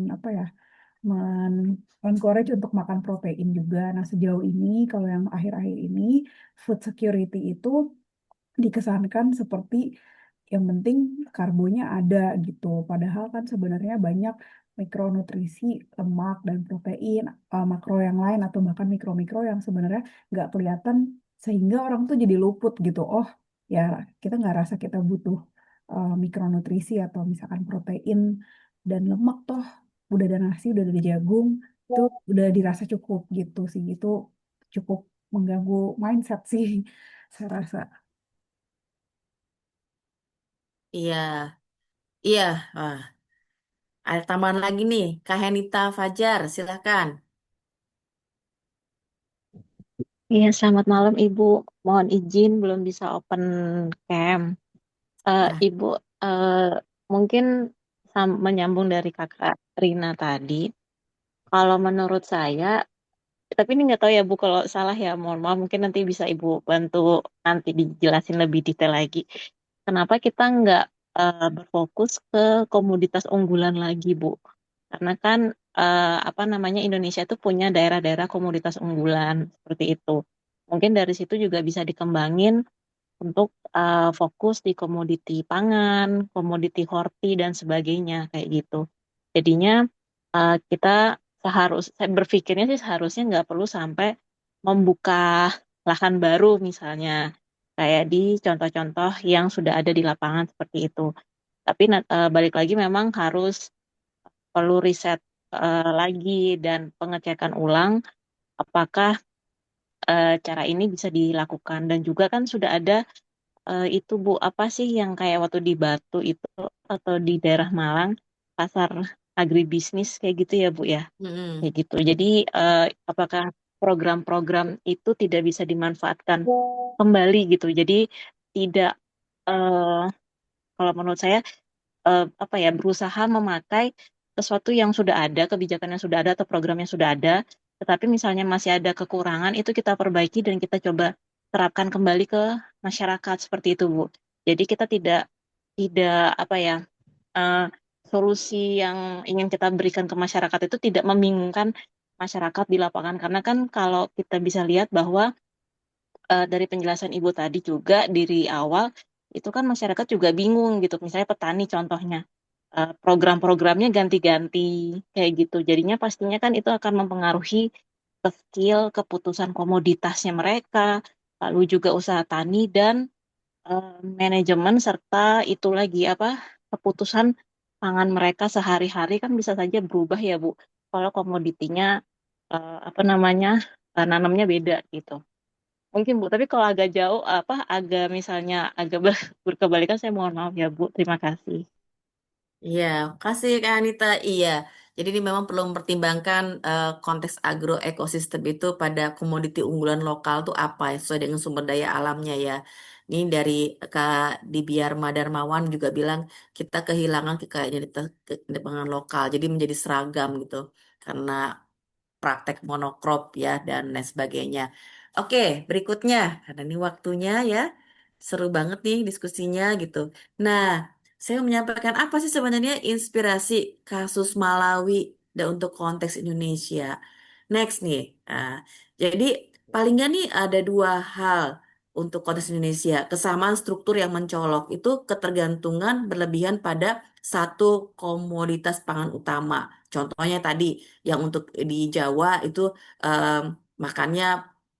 apa ya encourage untuk makan protein juga. Nah, sejauh ini kalau yang akhir-akhir ini food security itu dikesankan seperti yang penting karbonya ada gitu. Padahal kan sebenarnya banyak mikronutrisi, lemak dan protein, makro yang lain atau bahkan mikro-mikro yang sebenarnya nggak kelihatan sehingga orang tuh jadi luput gitu. Oh, ya kita nggak rasa kita butuh mikronutrisi atau misalkan protein dan lemak toh udah ada nasi, udah ada jagung, itu udah dirasa cukup gitu sih. Itu cukup mengganggu mindset sih saya rasa. Iya, iya. Wah, ada tambahan lagi nih, Kak Henita Fajar, silakan. Iya, selamat malam Ibu. Mohon izin belum bisa open cam. Ah, Ibu, eh, mungkin menyambung dari Kakak Rina tadi. Kalau menurut saya, tapi ini nggak tahu ya Bu, kalau salah ya mohon maaf. Mungkin nanti bisa Ibu bantu nanti dijelasin lebih detail lagi. Kenapa kita nggak berfokus ke komoditas unggulan lagi Bu? Karena kan apa namanya Indonesia itu punya daerah-daerah komoditas unggulan seperti itu. Mungkin dari situ juga bisa dikembangin untuk fokus di komoditi pangan, komoditi horti dan sebagainya kayak gitu. Jadinya kita saya berpikirnya sih seharusnya nggak perlu sampai membuka lahan baru misalnya kayak di contoh-contoh yang sudah ada di lapangan seperti itu. Tapi balik lagi memang harus perlu riset lagi dan pengecekan ulang apakah cara ini bisa dilakukan dan juga kan sudah ada itu Bu apa sih yang kayak waktu di Batu itu atau di daerah Malang pasar agribisnis kayak gitu ya Bu ya Mm-mm. kayak gitu. Jadi apakah program-program itu tidak bisa dimanfaatkan kembali gitu. Jadi tidak eh, kalau menurut saya apa ya berusaha memakai sesuatu yang sudah ada, kebijakan yang sudah ada atau program yang sudah ada, tetapi misalnya masih ada kekurangan itu kita perbaiki dan kita coba terapkan kembali ke masyarakat seperti itu, Bu. Jadi kita tidak tidak apa ya eh, solusi yang ingin kita berikan ke masyarakat itu tidak membingungkan masyarakat di lapangan karena kan kalau kita bisa lihat bahwa dari penjelasan Ibu tadi juga dari awal itu kan masyarakat juga bingung gitu. Misalnya petani contohnya program-programnya ganti-ganti kayak gitu. Jadinya pastinya kan itu akan mempengaruhi ke skill, keputusan komoditasnya mereka, lalu juga usaha tani dan eh, manajemen serta itu lagi apa keputusan pangan mereka sehari-hari kan bisa saja berubah ya Bu. Kalau komoditinya apa namanya nanamnya beda gitu. Mungkin Bu, tapi kalau agak jauh apa agak misalnya agak berkebalikan saya mohon maaf ya Bu. Terima kasih. Iya, kasih Kak Anita. Iya, jadi ini memang perlu mempertimbangkan konteks agroekosistem itu pada komoditi unggulan lokal tuh apa ya, sesuai dengan sumber daya alamnya ya. Ini dari Kak Dibiar Madarmawan juga bilang kita kehilangan kekayaan di pangan lokal, jadi menjadi seragam gitu karena praktek monokrop ya dan lain sebagainya. Oke, berikutnya karena ini waktunya ya. Seru banget nih diskusinya gitu. Nah, saya mau menyampaikan apa sih sebenarnya inspirasi kasus Malawi dan untuk konteks Indonesia. Next nih. Jadi paling nggak nih ada dua hal untuk konteks Indonesia. Kesamaan struktur yang mencolok itu ketergantungan berlebihan pada satu komoditas pangan utama. Contohnya tadi yang untuk di Jawa itu em, makannya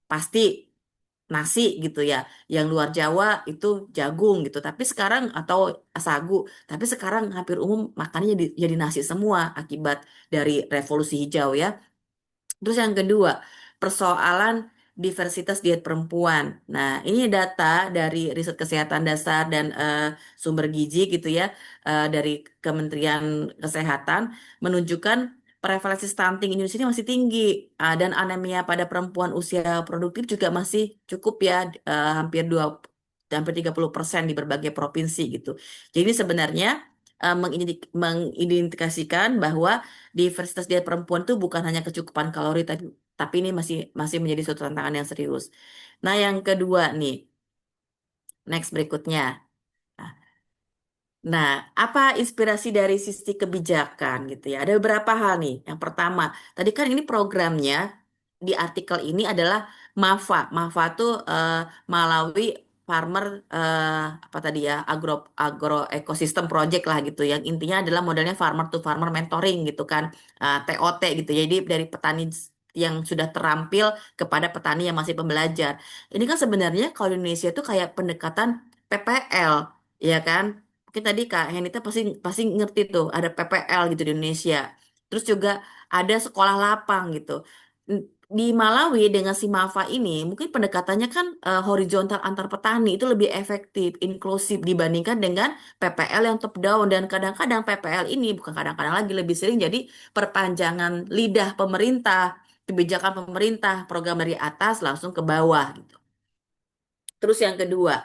pasti nasi gitu ya. Yang luar Jawa itu jagung gitu. Tapi sekarang atau sagu. Tapi sekarang hampir umum makannya jadi nasi semua akibat dari revolusi hijau ya. Terus yang kedua, persoalan diversitas diet perempuan. Nah, ini data dari riset kesehatan dasar dan sumber gizi gitu ya, dari Kementerian Kesehatan menunjukkan prevalensi stunting Indonesia ini masih tinggi, dan anemia pada perempuan usia produktif juga masih cukup ya, hampir 30% di berbagai provinsi gitu. Jadi sebenarnya mengindikasikan bahwa diversitas diet perempuan itu bukan hanya kecukupan kalori tapi ini masih masih menjadi suatu tantangan yang serius. Nah, yang kedua nih, next berikutnya. Nah, apa inspirasi dari sisi kebijakan gitu ya? Ada beberapa hal nih. Yang pertama, tadi kan ini programnya di artikel ini adalah MAFA. MAFA tuh Malawi Farmer apa tadi ya agro ecosystem project lah gitu. Yang intinya adalah modelnya farmer to farmer mentoring gitu kan, TOT gitu. Jadi dari petani yang sudah terampil kepada petani yang masih pembelajar. Ini kan sebenarnya kalau di Indonesia itu kayak pendekatan PPL, ya kan? Mungkin tadi Kak Henita pasti pasti ngerti tuh ada PPL gitu di Indonesia. Terus juga ada sekolah lapang gitu. Di Malawi dengan si MAFA ini mungkin pendekatannya kan horizontal antar petani itu lebih efektif, inklusif dibandingkan dengan PPL yang top down dan kadang-kadang PPL ini bukan kadang-kadang lagi lebih sering jadi perpanjangan lidah pemerintah, kebijakan pemerintah, program dari atas langsung ke bawah gitu. Terus yang kedua,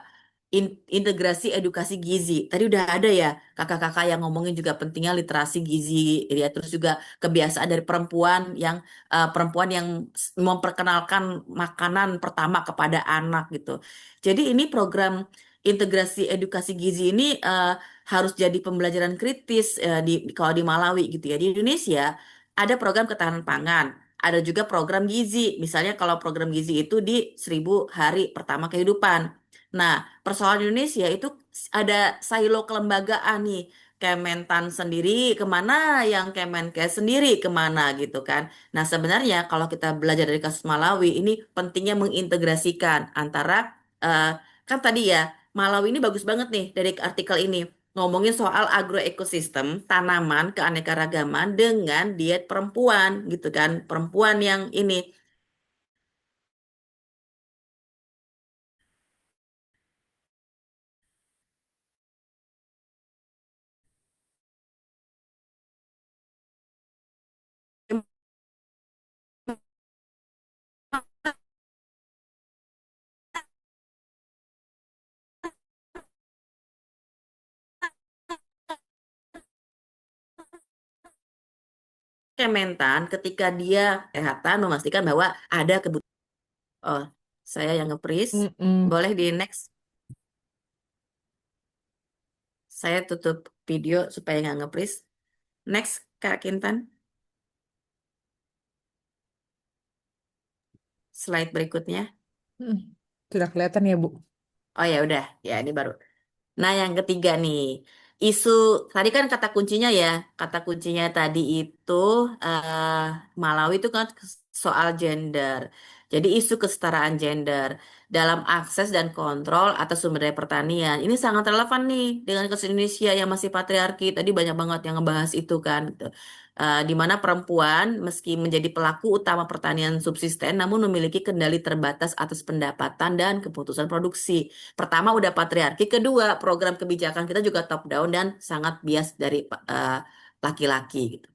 integrasi edukasi gizi. Tadi udah ada ya kakak-kakak yang ngomongin juga pentingnya literasi gizi ya. Terus juga kebiasaan dari perempuan yang memperkenalkan makanan pertama kepada anak gitu. Jadi ini program integrasi edukasi gizi ini harus jadi pembelajaran kritis kalau di Malawi gitu ya. Di Indonesia ada program ketahanan pangan, ada juga program gizi. Misalnya kalau program gizi itu di 1000 hari pertama kehidupan. Nah, persoalan Indonesia itu ada silo kelembagaan nih. Kementan sendiri kemana, yang Kemenkes sendiri kemana gitu kan. Nah, sebenarnya kalau kita belajar dari kasus Malawi, ini pentingnya mengintegrasikan antara, eh, kan tadi ya, Malawi ini bagus banget nih dari artikel ini. Ngomongin soal agroekosistem, tanaman, keanekaragaman dengan diet perempuan gitu kan. Perempuan yang ini. Kementan ketika dia kesehatan memastikan bahwa ada kebutuhan. Oh, saya yang nge-freeze. Mm-mm. Boleh di next. Saya tutup video supaya nggak nge-freeze. Next, Kak Kintan. Slide berikutnya. Mm. Sudah kelihatan ya, Bu? Oh ya udah, ya ini baru. Nah, yang ketiga nih, isu tadi kan kata kuncinya ya, kata kuncinya tadi itu Malawi itu kan soal gender. Jadi isu kesetaraan gender dalam akses dan kontrol atas sumber daya pertanian. Ini sangat relevan nih dengan kasus Indonesia yang masih patriarki. Tadi banyak banget yang ngebahas itu kan. Gitu. Di mana perempuan meski menjadi pelaku utama pertanian subsisten, namun memiliki kendali terbatas atas pendapatan dan keputusan produksi. Pertama udah patriarki, kedua program kebijakan kita juga top down dan sangat bias dari eh, laki-laki gitu.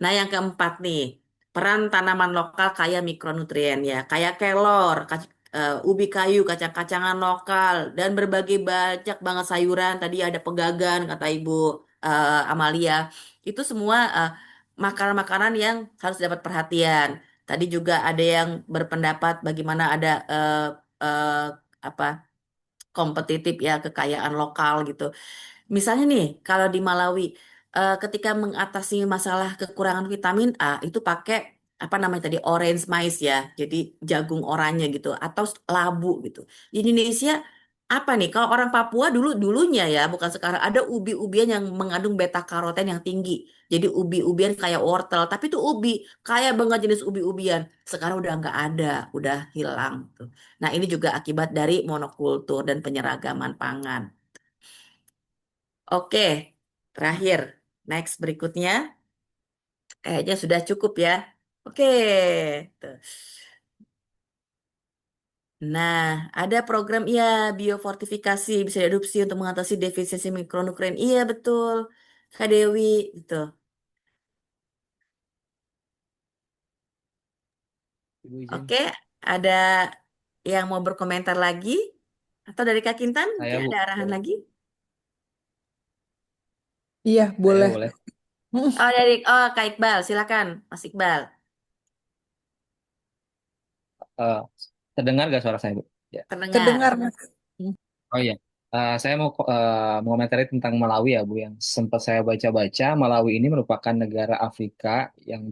Nah, yang keempat nih, peran tanaman lokal kaya mikronutrien ya, kayak kelor, ubi kayu, kacang-kacangan lokal dan berbagai banyak banget sayuran. Tadi ada pegagan kata Ibu Amalia. Itu semua makanan-makanan yang harus dapat perhatian. Tadi juga ada yang berpendapat bagaimana ada eh, apa kompetitif ya kekayaan lokal gitu. Misalnya nih kalau di Malawi ketika mengatasi masalah kekurangan vitamin A itu pakai apa namanya tadi orange maize ya. Jadi jagung oranye gitu atau labu gitu. Di Indonesia apa nih kalau orang Papua dulunya ya bukan sekarang ada ubi-ubian yang mengandung beta karoten yang tinggi. Jadi ubi-ubian kayak wortel tapi itu ubi kaya banget jenis ubi-ubian. Sekarang udah nggak ada, udah hilang tuh. Nah, ini juga akibat dari monokultur dan penyeragaman pangan. Oke, terakhir. Next berikutnya. Kayaknya sudah cukup ya. Oke. Tuh. Nah, ada program iya biofortifikasi bisa diadopsi untuk mengatasi defisiensi mikronutrien. Iya, betul. Kak Dewi, gitu. Ibu izin. Oke, ada yang mau berkomentar lagi? Atau dari Kak Kintan Saya mungkin Bu, ada arahan boleh. lagi? Iya, Saya boleh. boleh. Mm. Kak Iqbal, silakan, Mas Iqbal. Eh, Terdengar gak suara saya Bu? Ya. Terdengar. Terdengar, Mas. Mm. Oh iya, saya mau mengomentari tentang Malawi ya Bu. Yang sempat saya baca-baca, Malawi ini merupakan negara Afrika yang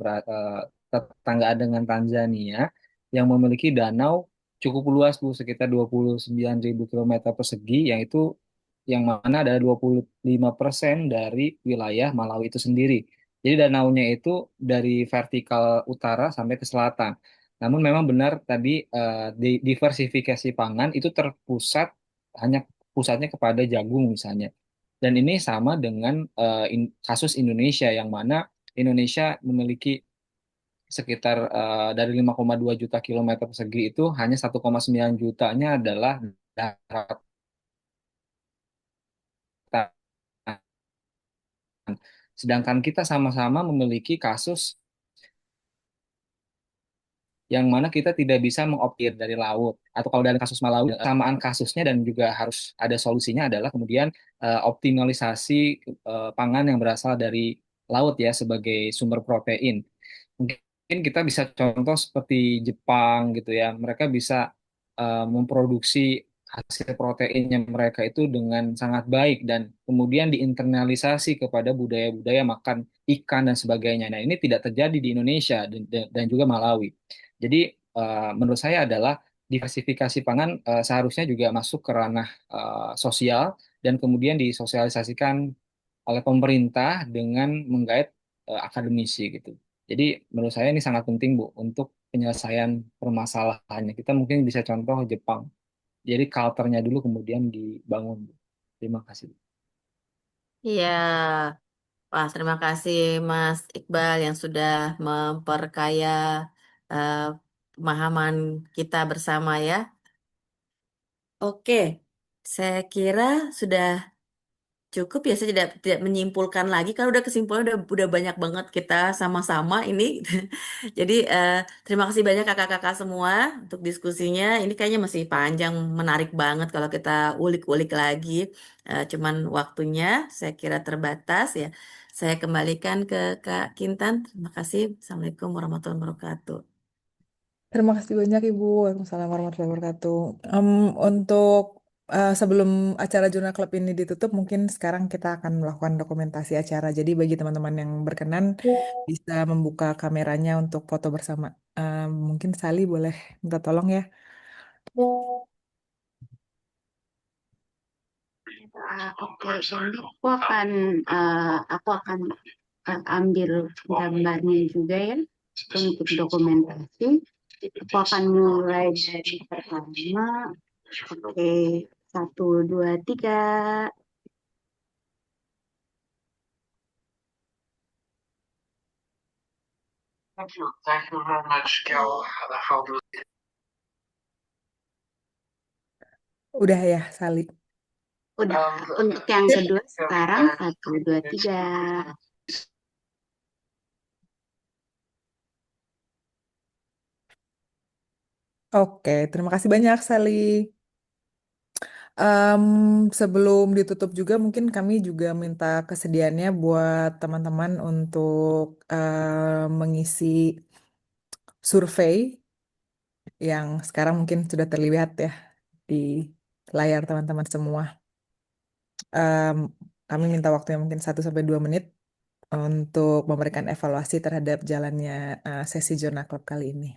tetanggaan dengan Tanzania yang memiliki danau cukup luas Bu, sekitar 29.000 kilometer persegi, yang itu yang mana ada 25% dari wilayah Malawi itu sendiri. Jadi danaunya itu dari vertikal utara sampai ke selatan. Namun memang benar tadi diversifikasi pangan itu terpusat hanya pusatnya kepada jagung misalnya. Dan ini sama dengan kasus Indonesia yang mana Indonesia memiliki sekitar dari 5,2 juta kilometer persegi itu hanya 1,9 jutanya adalah daratan. Sedangkan kita sama-sama memiliki kasus yang mana kita tidak bisa mengoptir dari laut. Atau kalau dalam kasus Malawi, samaan kasusnya dan juga harus ada solusinya adalah kemudian optimalisasi pangan yang berasal dari laut ya sebagai sumber protein. Mungkin kita bisa contoh seperti Jepang gitu ya, mereka bisa memproduksi hasil proteinnya mereka itu dengan sangat baik dan kemudian diinternalisasi kepada budaya-budaya makan ikan dan sebagainya. Nah, ini tidak terjadi di Indonesia dan juga Malawi. Jadi menurut saya adalah diversifikasi pangan seharusnya juga masuk ke ranah sosial dan kemudian disosialisasikan oleh pemerintah dengan menggait akademisi gitu. Jadi menurut saya ini sangat penting Bu untuk penyelesaian permasalahannya. Kita mungkin bisa contoh Jepang. Jadi culture-nya dulu kemudian dibangun. Terima kasih. Iya, wah terima kasih Mas Iqbal yang sudah memperkaya eh, pemahaman kita bersama ya. Oke, saya kira sudah cukup ya, saya tidak menyimpulkan lagi karena udah kesimpulan udah banyak banget kita sama-sama ini. Jadi terima kasih banyak kakak-kakak semua untuk diskusinya. Ini kayaknya masih panjang, menarik banget kalau kita ulik-ulik lagi. Cuman waktunya saya kira terbatas ya. Saya kembalikan ke Kak Kintan. Terima kasih. Assalamualaikum warahmatullahi wabarakatuh. Terima kasih banyak Ibu. Waalaikumsalam warahmatullahi wabarakatuh. Untuk sebelum acara Jurnal Club ini ditutup, mungkin sekarang kita akan melakukan dokumentasi acara. Jadi bagi teman-teman yang berkenan bisa membuka kameranya untuk foto bersama. Mungkin Sali boleh minta tolong ya. Oke, ini aku akan ambil gambarnya juga ya untuk dokumentasi. Aku akan mulai dari pertama. Oke, 1, 2, 3. Udah ya, Sali. Udah. Untuk yang kedua sekarang 1, 2, 3. Oke, terima kasih banyak Sali. Em, Sebelum ditutup juga mungkin kami juga minta kesediaannya buat teman-teman untuk mengisi survei yang sekarang mungkin sudah terlihat ya di layar teman-teman semua. Em, Kami minta waktunya mungkin 1 sampai 2 menit untuk memberikan evaluasi terhadap jalannya sesi Jurnal Club kali ini.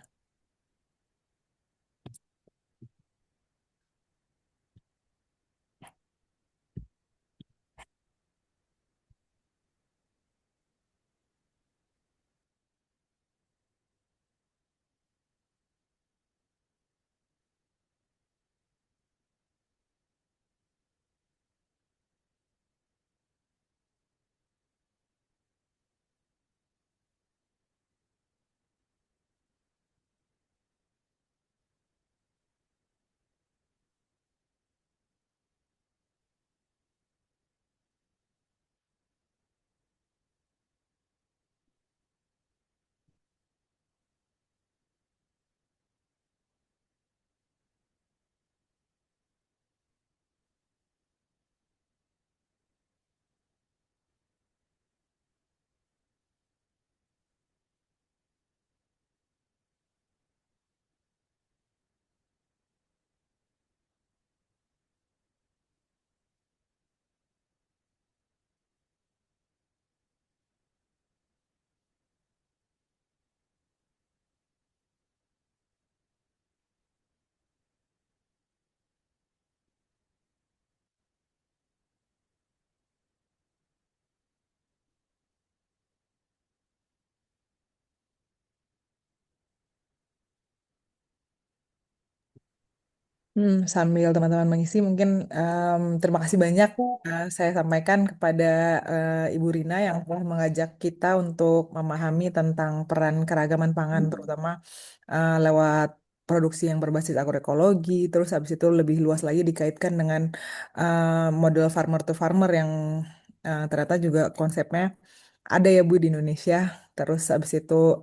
Sambil teman-teman mengisi, mungkin terima kasih banyak saya sampaikan kepada Ibu Rina yang telah mengajak kita untuk memahami tentang peran keragaman pangan, terutama lewat produksi yang berbasis agroekologi, terus habis itu lebih luas lagi dikaitkan dengan model farmer to farmer yang ternyata juga konsepnya ada ya Bu di Indonesia. Terus habis itu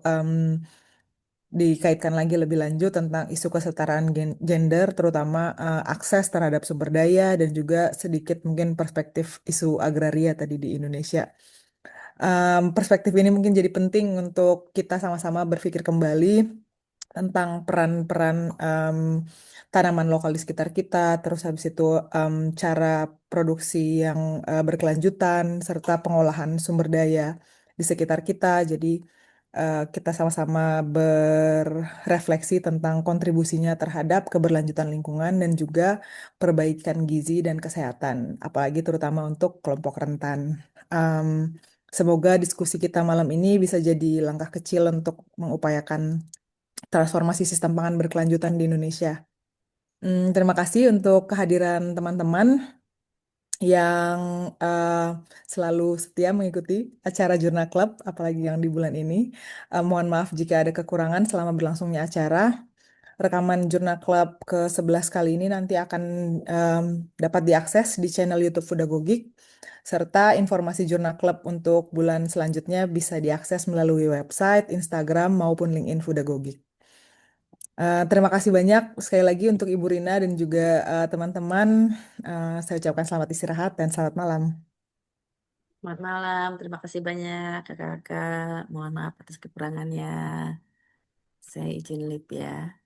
dikaitkan lagi lebih lanjut tentang isu kesetaraan gender, terutama akses terhadap sumber daya dan juga sedikit mungkin perspektif isu agraria tadi di Indonesia. Perspektif ini mungkin jadi penting untuk kita sama-sama berpikir kembali tentang peran-peran tanaman lokal di sekitar kita, terus habis itu cara produksi yang berkelanjutan, serta pengolahan sumber daya di sekitar kita. Jadi kita sama-sama berefleksi tentang kontribusinya terhadap keberlanjutan lingkungan dan juga perbaikan gizi dan kesehatan, apalagi terutama untuk kelompok rentan. Em, Semoga diskusi kita malam ini bisa jadi langkah kecil untuk mengupayakan transformasi sistem pangan berkelanjutan di Indonesia. Terima kasih untuk kehadiran teman-teman yang selalu setia mengikuti acara Jurnal Club, apalagi yang di bulan ini. Mohon maaf jika ada kekurangan selama berlangsungnya acara. Rekaman Jurnal Club ke-11 kali ini nanti akan dapat diakses di channel YouTube Fudagogik, serta informasi Jurnal Club untuk bulan selanjutnya bisa diakses melalui website, Instagram, maupun LinkedIn Fudagogik. Terima kasih banyak sekali lagi untuk Ibu Rina dan juga teman-teman. Saya ucapkan selamat istirahat dan selamat malam. Selamat malam, terima kasih banyak kakak-kakak. Mohon maaf atas kekurangannya. Saya izin lip ya.